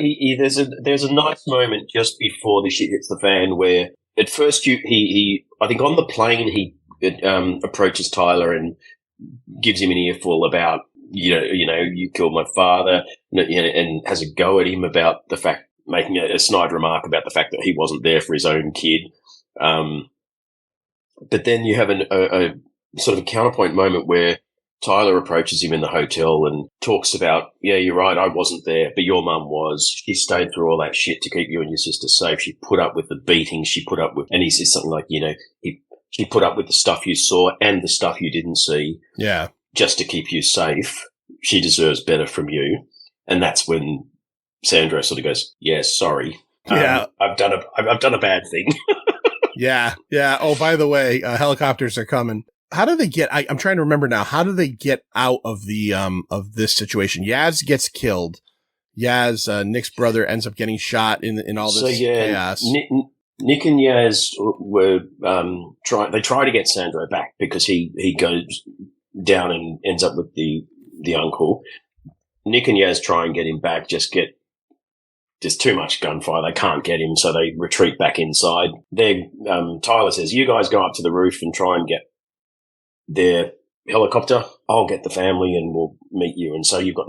There's a nice moment just before the shit hits the fan where at first he I think on the plane he approaches Tyler and gives him an earful about, you killed my father, and has a go at him about the fact, making a snide remark about the fact that he wasn't there for his own kid. But then you have a sort of a counterpoint moment where Tyler approaches him in the hotel and talks about, yeah, you're right, I wasn't there, but your mum was. She stayed through all that shit to keep you and your sister safe. She put up with the beatings. She put up with, and he says something like, she put up with the stuff you saw and the stuff you didn't see. Yeah. Just to keep you safe. She deserves better from you. And that's when Sandro sort of goes, yeah, sorry. Yeah. I've done a bad thing. Yeah. Oh, by the way, helicopters are coming. How do they get? I'm trying to remember now. How do they get out of the of this situation? Yaz gets killed. Yaz, Nick's brother, ends up getting shot in all this chaos. Nick and Yaz were they try to get Sandro back because he goes down and ends up with the uncle. Nick and Yaz try and get him back. There's too much gunfire. They can't get him, so they retreat back inside. Tyler says, you guys go up to the roof and try and get their helicopter. I'll get the family and we'll meet you. And so you've got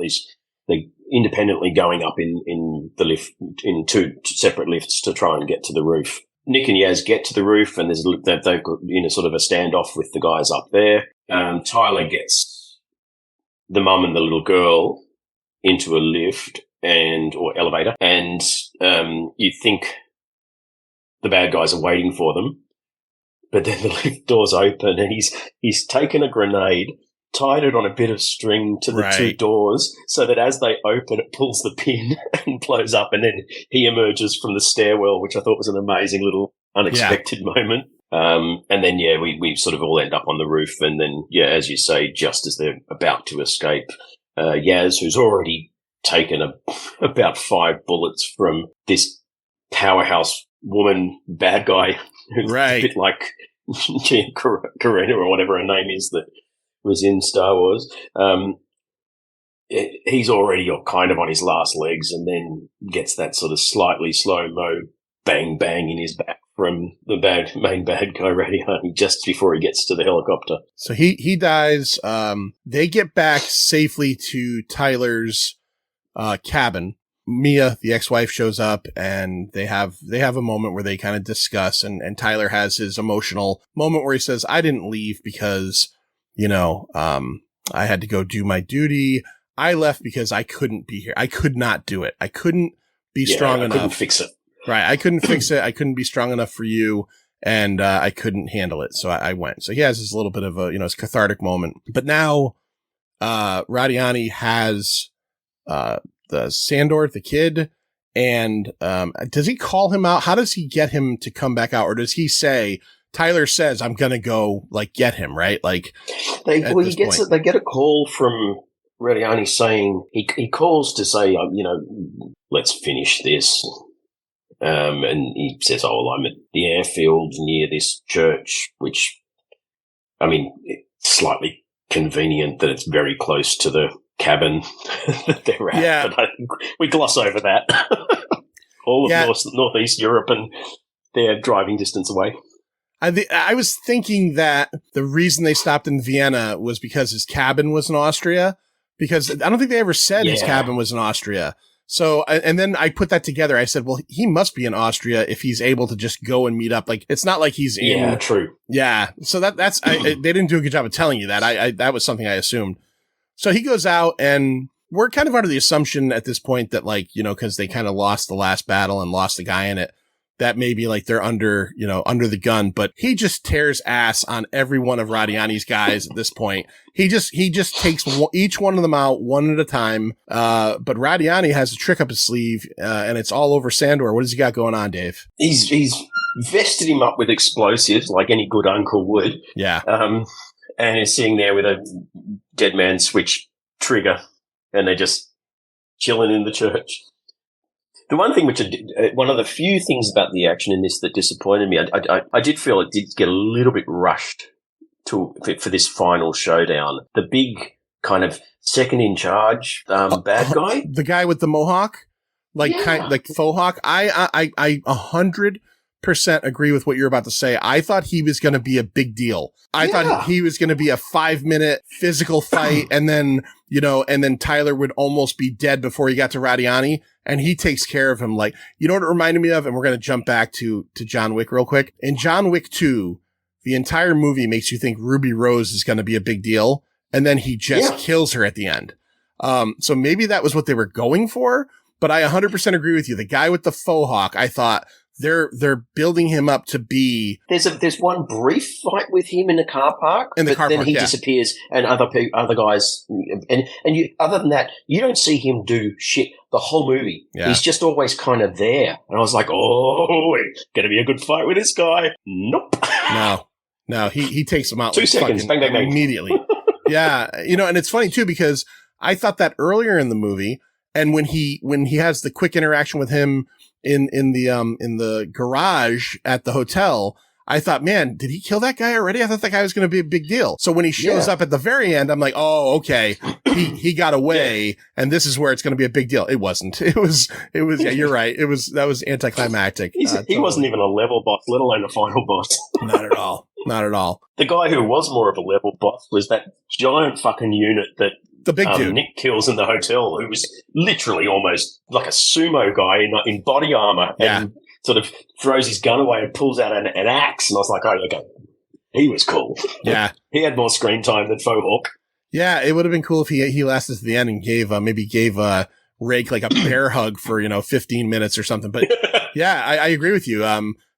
they independently going up in the lift, in two separate lifts to try and get to the roof. Nick and Yaz get to the roof and they've got, sort of a standoff with the guys up there. Tyler gets the mum and the little girl into a lift or elevator, and you think the bad guys are waiting for them, but then the lift doors open and he's taken a grenade, tied it on a bit of string to the two doors so that as they open, it pulls the pin and blows up, and then he emerges from the stairwell, which I thought was an amazing little unexpected moment. And then, we sort of all end up on the roof, and then, as you say, just as they're about to escape, Yaz, who's already taken about 5 bullets from this powerhouse woman bad guy who's a bit like Gina Carano or whatever her name is that was in Star Wars. He's already kind of on his last legs, and then gets that sort of slightly slow-mo bang bang in his back from the main bad guy Radiani just before he gets to the helicopter. So he dies. They get back safely to Tyler's cabin. Mia, the ex-wife, shows up, and they have a moment where they kind of discuss, and Tyler has his emotional moment where he says, I didn't leave because, I had to go do my duty. I left because I couldn't be here. I could not do it. I couldn't be strong enough. I couldn't fix it. Right. I couldn't fix it. I couldn't be strong enough for you, and I couldn't handle it. So I went. So he has this little bit of a, his cathartic moment. But now Radiani has the Sandor, the kid, and does he call him out? How does he get him to come back out? Or does he say, Tyler says, I'm going to go get him, right? They get a call from Radiani saying, he calls to say, let's finish this. And he says, I'm at the airfield near this church, which, it's slightly convenient that it's very close to the cabin that they're at. Yeah. But I think we gloss over that. All of Northeast Europe, and they're driving distance away. I was thinking that the reason they stopped in Vienna was because his cabin was in Austria, because I don't think they ever said his cabin was in Austria. So, and then I put that together. I said, well, he must be in Austria if he's able to just go and meet up. It's not like he's in. Yeah, true. Yeah. So that's, they didn't do a good job of telling you that. That was something I assumed. So he goes out, and we're kind of under the assumption at this point that cause they kind of lost the last battle and lost the guy in it, that maybe they're under the gun, but he just tears ass on every one of Radiani's guys at this point. He just takes each one of them out one at a time. But Radiani has a trick up his sleeve, and it's all over Sandor. What does he got going on, Dave? He's vested him up with explosives like any good uncle would. Yeah. And he's sitting there with a dead man switch trigger, and they're just chilling in the church. The one thing one of the few things about the action in this that disappointed me, I did feel it did get a little bit rushed for this final showdown. The big kind of second in charge bad guy, the guy with the mohawk, like faux hawk. I 100% agree with what you're about to say. I thought he was going to be a big deal. I thought he was going to be a 5-minute physical fight, and then Tyler would almost be dead before he got to Radiani, and he takes care of him. Like, you know what it reminded me of? And we're going to jump back to John Wick real quick. In John Wick 2, the entire movie makes you think Ruby Rose is going to be a big deal, and then he just kills her at the end. So maybe that was what they were going for, but I 100% agree with you. The guy with the faux hawk, I thought, they're building him up to be. There's one brief fight with him in the car park, then he disappears, and other guys, and you. Other than that, you don't see him do shit the whole movie. Yeah. He's just always kind of there, and I was like, oh, it's gonna be a good fight with this guy. Nope. No, he takes him out 2 seconds, bang, bang, bang, immediately. Yeah, and it's funny too because I thought that earlier in the movie, and when he has the quick interaction with him in the garage at the hotel, I thought, man, did he kill that guy already? I thought that guy was going to be a big deal. So when he shows up at the very end, I'm like, oh, okay, he got away, and this is where it's going to be a big deal. It wasn't. It was. Yeah, you're right. That was anticlimactic. He wasn't even a level boss, let alone a final boss. Not at all. Not at all. The guy who was more of a level boss was that giant fucking unit that the big dude Nick kills in the hotel, who was literally almost like a sumo guy in body armor, and sort of throws his gun away and pulls out an axe. And I was like, oh, okay, he was cool. Yeah, he had more screen time than Faux Hawk. Yeah, it would have been cool if he lasted to the end and gave Rake like a bear hug for 15 minutes or something. But yeah, I agree with you.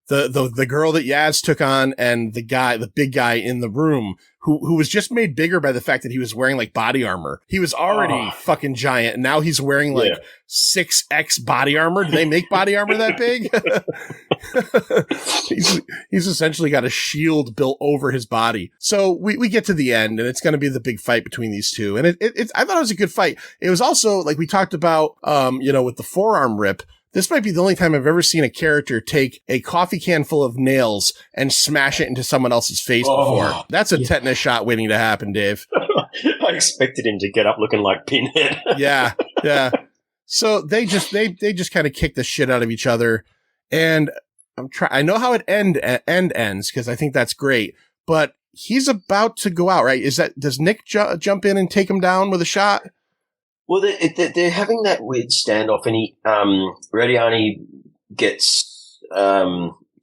The girl that Yaz took on, and the big guy in the room who was just made bigger by the fact that he was wearing like body armor. He was already fucking giant, and now he's wearing like 6X body armor. Do they make body armor that big? he's essentially got a shield built over his body. So we get to the end, and it's going to be the big fight between these two. And I thought it was a good fight. It was also, like we talked about, with the forearm rip. This might be the only time I've ever seen a character take a coffee can full of nails and smash it into someone else's face before. That's a tetanus shot waiting to happen, Dave. I expected him to get up looking like Pinhead. Yeah. So they just kind of kick the shit out of each other, and I know how it ends because I think that's great. But he's about to go out, right? Does Nick jump in and take him down with a shot? Well, they're having that weird standoff, and Radiani gets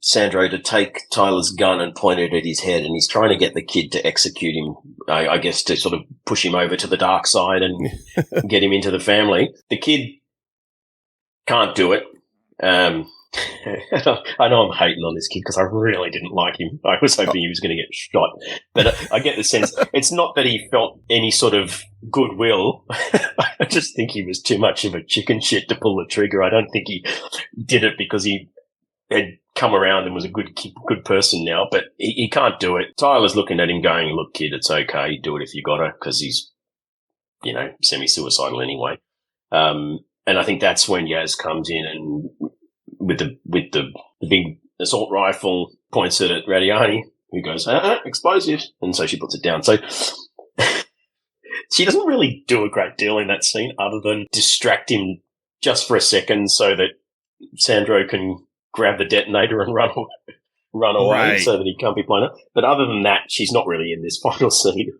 Sandro to take Tyler's gun and point it at his head, and he's trying to get the kid to execute him, I guess, to sort of push him over to the dark side and get him into the family. The kid can't do it. I know I'm hating on this kid because I really didn't like him. I was hoping he was going to get shot. But I get the sense it's not that he felt any sort of goodwill. I just think he was too much of a chicken shit to pull the trigger. I don't think he did it because he had come around and was a good person now, but he can't do it. Tyler's looking at him going, look, kid, it's okay. Do it if you got to, because he's, semi-suicidal anyway. And I think that's when Yaz comes in and with the big assault rifle, points it at Radiani, who goes, explosives, and so she puts it down. So she doesn't really do a great deal in that scene other than distract him just for a second so that Sandro can grab the detonator and run away so that he can't be blown up. But other than that, she's not really in this final scene.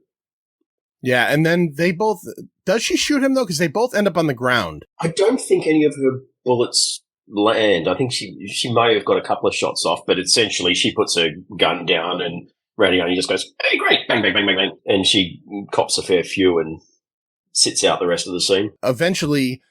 Yeah, and then does she shoot him though? Because they both end up on the ground. I don't think any of her bullets land. I think she may have got a couple of shots off, but essentially she puts her gun down and Radiani just goes, hey, great, bang, bang, bang, bang, bang. And she cops a fair few and sits out the rest of the scene. Eventually,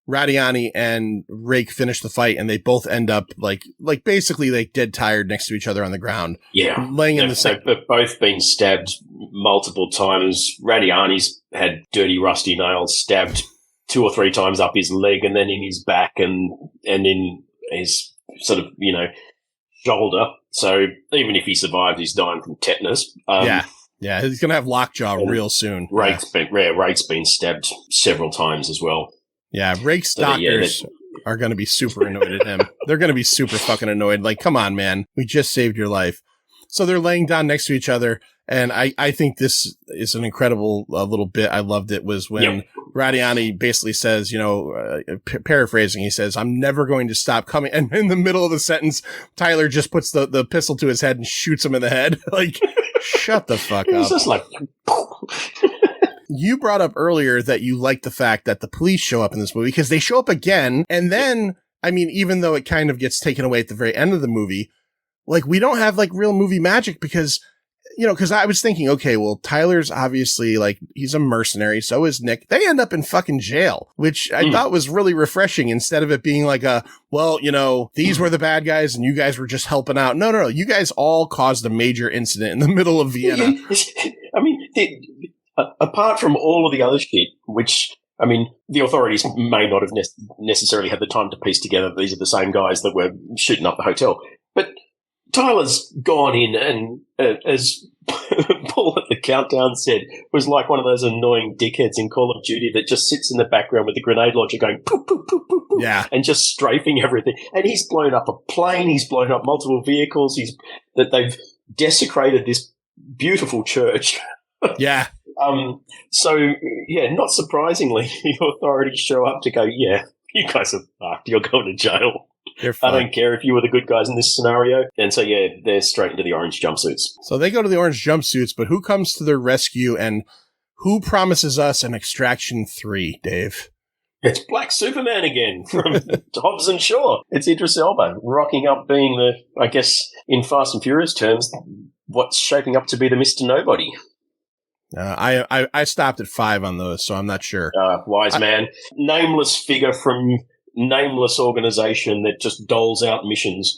Radiani and Rake finish the fight, and they both end up like basically like dead tired next to each other on the ground. Yeah. Laying in the same. They've both been stabbed multiple times. Radiani's had dirty, rusty nails stabbed 2 or 3 times up his leg and then in his back and in his sort of, shoulder. So even if he survives, he's dying from tetanus. Yeah, he's going to have lockjaw real soon. Rake's been stabbed several times as well. Yeah, Rake's doctors are going to be super annoyed at him. They're going to be super fucking annoyed. Like, come on, man. We just saved your life. So they're laying down next to each other. And I think this is an incredible little bit. I loved it was when Radiani basically says, paraphrasing, he says, I'm never going to stop coming. And in the middle of the sentence, Tyler just puts the pistol to his head and shoots him in the head. Like, shut the fuck up. It's just like... You brought up earlier that you like the fact that the police show up in this movie because they show up again. And then, I mean, even though it kind of gets taken away at the very end of the movie, like, we don't have like real movie magic because, because I was thinking, okay, well, Tyler's obviously like, he's a mercenary. So is Nick. They end up in fucking jail, which I thought was really refreshing instead of it being like these were the bad guys and you guys were just helping out. No. You guys all caused a major incident in the middle of Vienna. I mean, apart from all of the other shit, which, I mean, the authorities may not have necessarily had the time to piece together these are the same guys that were shooting up the hotel. But Tyler's gone in and, as Paul at the countdown said, was like one of those annoying dickheads in Call of Duty that just sits in the background with the grenade launcher going poof, poof, poof, poof, poof, and just strafing everything. And he's blown up a plane. He's blown up multiple vehicles. That they've desecrated this beautiful church. Yeah. So, not surprisingly, the authorities show up to go, you guys are fucked. You're going to jail. I don't care if you were the good guys in this scenario. And so, they're straight into the orange jumpsuits. So they go to the orange jumpsuits, but who comes to their rescue and who promises us an Extraction 3, Dave? It's Black Superman again from Hobbs and Shaw. It's Idris Elba rocking up being I guess, in Fast and Furious terms, what's shaping up to be the Mr. Nobody. I stopped at 5 on those, so I'm not sure. Wise man. Nameless figure from nameless organization that just doles out missions.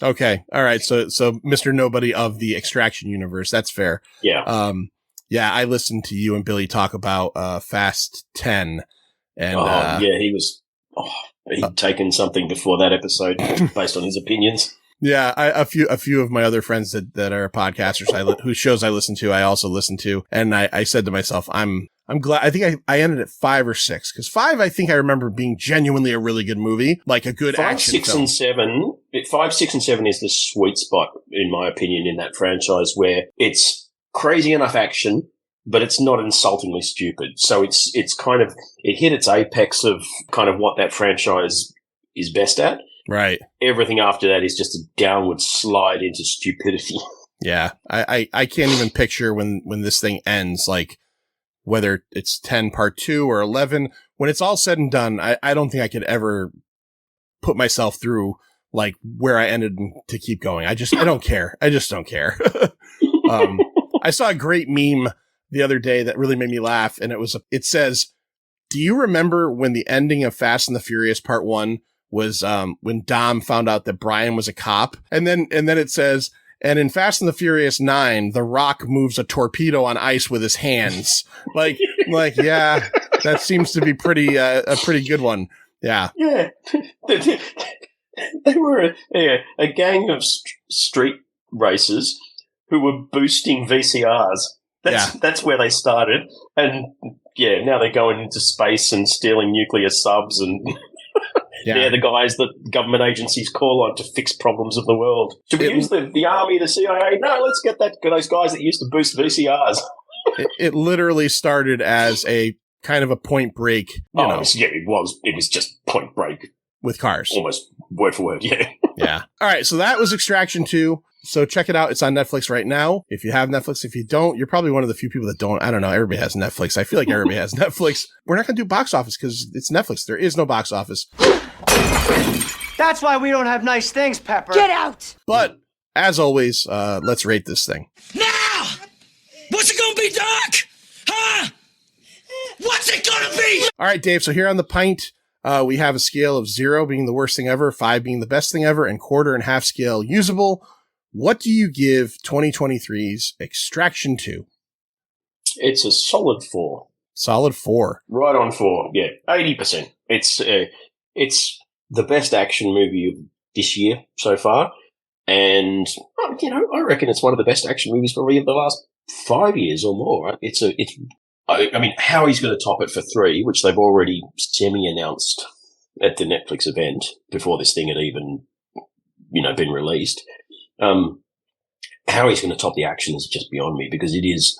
Okay. All right. So Mr. Nobody of the Extraction universe. That's fair. Yeah. I listened to you and Billy talk about Fast 10. And he'd taken something before that episode based on his opinions. Yeah, a few of my other friends that are podcasters, whose shows I listen to, I also listen to, and I said to myself, I'm glad. I think I ended at 5 or 6 because 5, I think I remember being genuinely a really good movie, like a good 5, action 6, film. and 7. 5, 6, and 7 is the sweet spot, in my opinion, in that franchise where it's crazy enough action, but it's not insultingly stupid. So it's kind of it hit its apex of kind of what that franchise is best at. Right. Everything after that is just a downward slide into stupidity. Yeah. I can't even picture when this thing ends, like whether it's 10 part 2 or 11, when it's all said and done, I don't think I could ever put myself through like where I ended to keep going. I don't care. I just don't care. I saw a great meme the other day that really made me laugh. And it says, do you remember when the ending of Fast and the Furious Part 1 was when Dom found out that Brian was a cop? And then it says, and in Fast and the Furious 9, The Rock moves a torpedo on ice with his hands. like, yeah, that seems to be a pretty good one. Yeah. Yeah. They were a gang of street racers who were boosting VCRs. That's where they started. And now they're going into space and stealing nuclear subs and they're the guys that government agencies call on to fix problems of the world. Should we use the army, the CIA? No, let's get those guys that used to boost VCRs. It literally started as a kind of a Point Break. It was just Point Break. With cars. Almost word for word, yeah. Yeah. All right, so that was Extraction 2. So check it out. It's on Netflix right now. If you have Netflix, if you don't, you're probably one of the few people that don't. I don't know. Everybody has Netflix. I feel like everybody has Netflix. We're not going to do box office because it's Netflix. There is no box office. That's why we don't have nice things, Pepper. Get out! But as always, let's rate this thing. Now! What's it going to be, Doc? Huh? What's it going to be? All right, Dave. So here on the pint, we have a scale of 0 being the worst thing ever, 5 being the best thing ever, and quarter and half scale usable. What do you give 2023's Extraction 2? It's a solid 4. Solid 4. Right on 4. Yeah, 80%. It's the best action movie of this year so far, and I reckon it's one of the best action movies probably of the last 5 years or more. I mean, how he's going to top it for 3, which they've already semi-announced at the Netflix event before this thing had even, been released. How he's going to top the action is just beyond me, because it is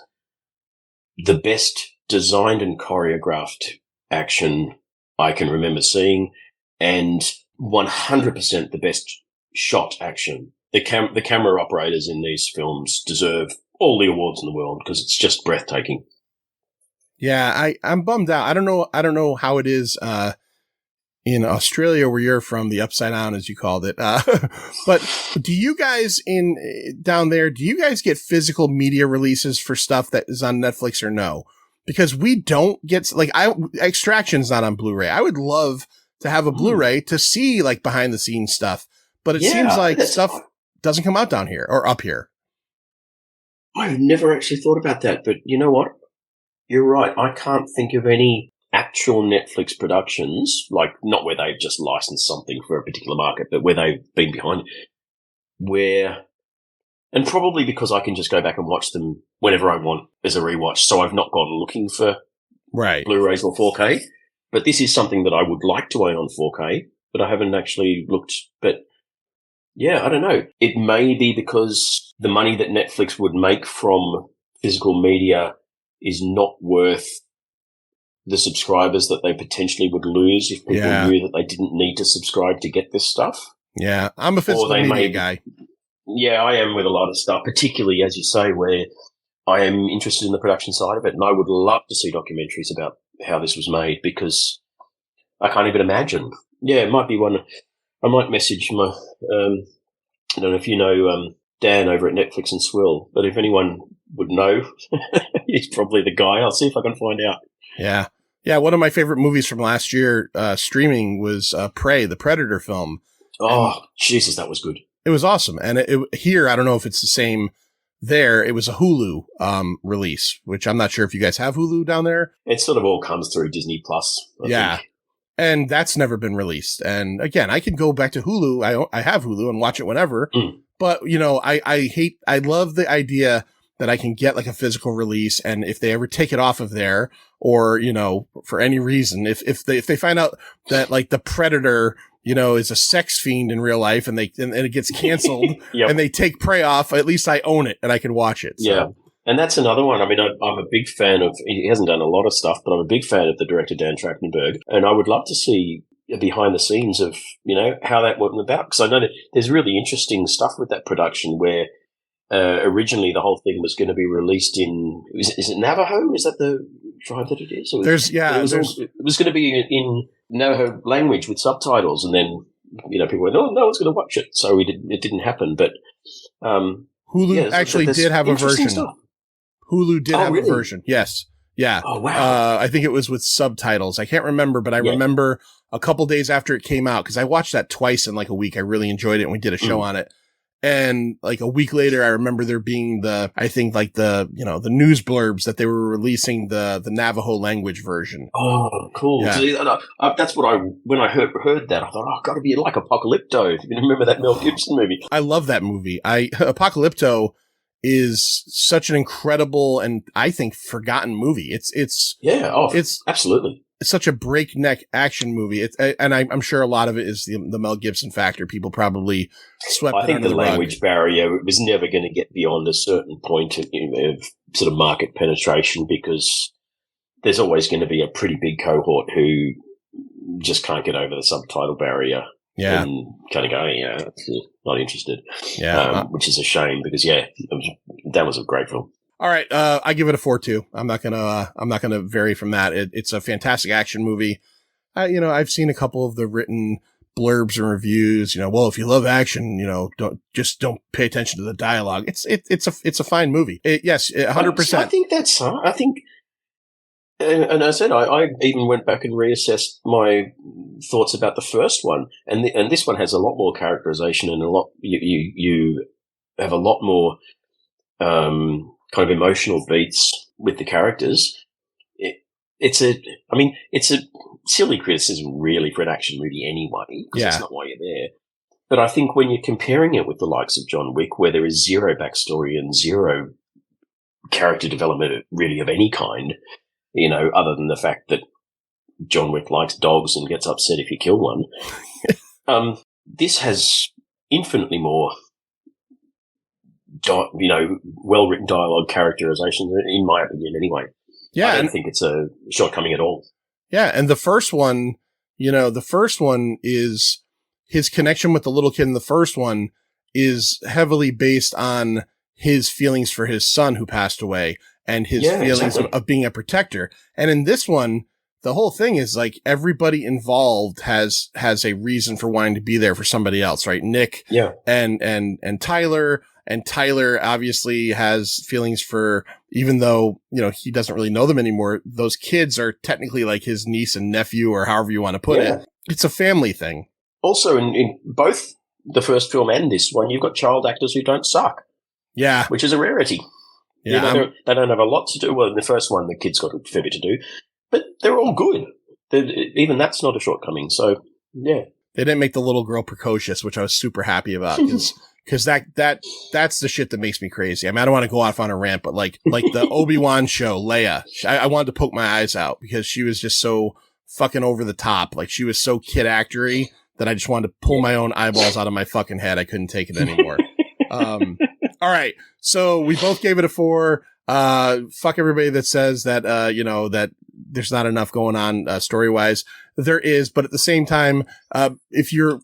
the best designed and choreographed action I can remember seeing, and 100% the best shot action. The camera operators in these films deserve all the awards in the world because it's just breathtaking. Yeah, I'm bummed out. I don't know how it is in Australia where you're from, the upside down as you called it. But do you guys down there, do you guys get physical media releases for stuff that is on Netflix or no? Because we don't get, like, Extraction's not on Blu-ray. I would love to have a Blu-ray to see like behind the scenes stuff, but it seems like stuff doesn't come out down here or up here. I've never actually thought about that, but you know what? You're right. I can't think of any actual Netflix productions, like not where they've just licensed something for a particular market, but where they've been behind, and probably because I can just go back and watch them whenever I want as a rewatch, so I've not gone looking for Blu-rays or 4K. But this is something that I would like to own on 4K, but I haven't actually looked. But yeah, I don't know. It may be because the money that Netflix would make from physical media is not worth the subscribers that they potentially would lose if people knew that they didn't need to subscribe to get this stuff. Yeah, I'm a physical media guy. Yeah, I am with a lot of stuff, particularly, as you say, where I am interested in the production side of it, and I would love to see documentaries about how this was made, because I can't even imagine. Yeah, it might be one. I might message my, I don't know if you know Dan over at Netflix and Swill, but if anyone would know, he's probably the guy. I'll see if I can find out. Yeah. Yeah, one of my favorite movies from last year streaming was Prey, the Predator film. Oh, Jesus, that was good. It was awesome. And here, I don't know if it's the same there. It was a Hulu release, which I'm not sure if you guys have Hulu down there. It sort of all comes through Disney Plus. I think. And that's never been released. And again, I can go back to Hulu. I have Hulu and watch it whenever. But, I love the idea that I can get like a physical release. And if they ever take it off of there, or, for any reason, if they find out that like the Predator, is a sex fiend in real life, and it gets canceled and they take Prey off, at least I own it and I can watch it. So. Yeah. And that's another one. I mean, I'm a big fan of, he hasn't done a lot of stuff, but I'm a big fan of the director, Dan Trachtenberg. And I would love to see behind the scenes of, how that went about. Because I know that there's really interesting stuff with that production where originally the whole thing was going to be released in, is it Navajo? Is that the tribe that it is? It was going to be in Navajo language with subtitles. And then, people went, oh, no one's going to watch it. So it didn't happen. But Hulu actually did have a version. Stuff. Hulu did have a version. Yes. Yeah. Oh, wow. I think it was with subtitles. I can't remember, but I remember a couple days after it came out, because I watched that twice in like a week. I really enjoyed it, and we did a show on it. And like a week later, I remember there being the news blurbs that they were releasing the Navajo language version. Oh, cool. Yeah. See, that's what when I heard that, I thought, oh, gotta be like Apocalypto. If you remember that Mel Gibson movie. I love that movie. Apocalypto is such an incredible and I think forgotten movie. It's absolutely. It's such a breakneck action movie. I'm sure a lot of it is the Mel Gibson factor. People probably swept it under the rug. I think the language barrier was never going to get beyond a certain point of sort of market penetration, because there's always going to be a pretty big cohort who just can't get over the subtitle barrier. Yeah. And kind of go, not interested. Yeah. Which is a shame, because that was a great film. All right. I give it a 4.2. I'm not gonna vary from that. It's a fantastic action movie. I've seen a couple of the written blurbs and reviews, well, if you love action, don't pay attention to the dialogue. It's a fine movie. Yes, 100%. I think and I said, I even went back and reassessed my thoughts about the first one, and this one has a lot more characterization and a lot, you have a lot more, kind of emotional beats with the characters. It's a silly criticism really for an action movie anyway, because that's not why you're there. But I think when you're comparing it with the likes of John Wick, where there is zero backstory and zero character development really of any kind, other than the fact that John Wick likes dogs and gets upset if you kill one. This has infinitely more, well-written dialogue characterizations, in my opinion, anyway. Yeah, I don't think it's a shortcoming at all. Yeah, and the first one is his connection with the little kid in the first one is heavily based on his feelings for his son who passed away and his feelings of being a protector. And in this one, the whole thing is like everybody involved has a reason for wanting to be there for somebody else, right? Nick and Tyler. And Tyler obviously has feelings for, even though, he doesn't really know them anymore, those kids are technically like his niece and nephew, or however you want to put it. It's a family thing. Also, in both the first film and this one, you've got child actors who don't suck. Yeah. Which is a rarity. Yeah. They don't have a lot to do. Well, in the first one, the kids got a fair bit to do, but they're all good. Even that's not a shortcoming. So, yeah. They didn't make the little girl precocious, which I was super happy about because that's the shit that makes me crazy. I mean, I don't want to go off on a rant, but like the Obi-Wan show, Leia, I wanted to poke my eyes out because she was just so fucking over the top. Like she was so kid actory that I just wanted to pull my own eyeballs out of my fucking head. I couldn't take it anymore. All right. So we both gave it a 4. Fuck everybody that says that, that there's not enough going on, story-wise. There is, but at the same time, if you're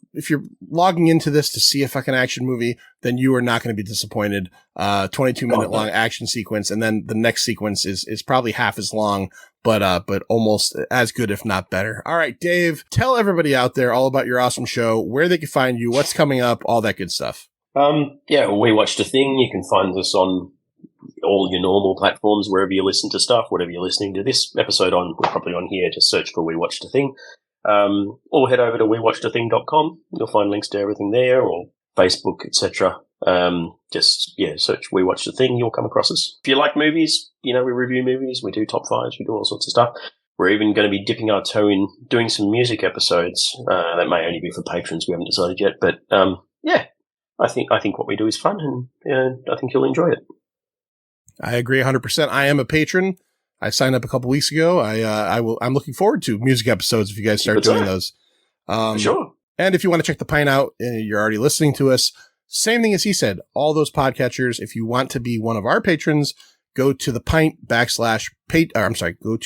logging into this to see a fucking action movie, then you are not going to be disappointed. 22-minute long action sequence. And then the next sequence is probably half as long, but almost as good, if not better. All right, Dave, tell everybody out there all about your awesome show, where they can find you, what's coming up, all that good stuff. We watched a thing. You can find us on all your normal platforms, wherever you listen to stuff, whatever you're listening to this episode on, we're probably on here. Just search for We Watched a Thing. Or head over to wewatchedathing.com. You'll find links to everything there, or Facebook, etc. Search We Watched a Thing. You'll come across us. If you like movies, we review movies. We do top 5s. We do all sorts of stuff. We're even going to be dipping our toe in doing some music episodes. That may only be for patrons. We haven't decided yet. But, I think what we do is fun, and I think you'll enjoy it. I agree 100%. I am a patron. I signed up a couple weeks ago. I'm looking forward to music episodes if you guys start doing those. Sure. And if you want to check the Pint out and you're already listening to us, same thing as he said, all those podcatchers. If you want to be one of our patrons, go to the Pint go to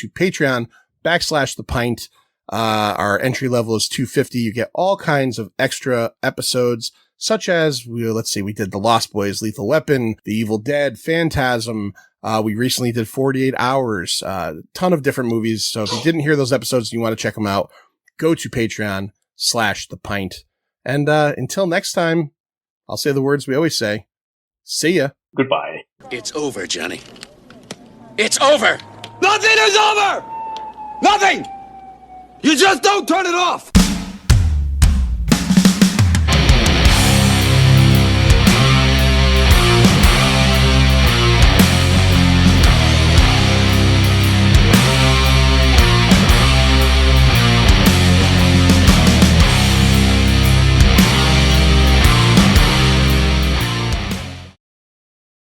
Patreon /the Pint. Our entry level is $2.50. You get all kinds of extra episodes, such as, we did The Lost Boys, Lethal Weapon, The Evil Dead, Phantasm. We recently did 48 Hours, ton of different movies. So if you didn't hear those episodes and you want to check them out, go to Patreon /the Pint. And until next time, I'll say the words we always say. See ya. Goodbye. It's over, Johnny. It's over! Nothing is over! Nothing! You just don't turn it off!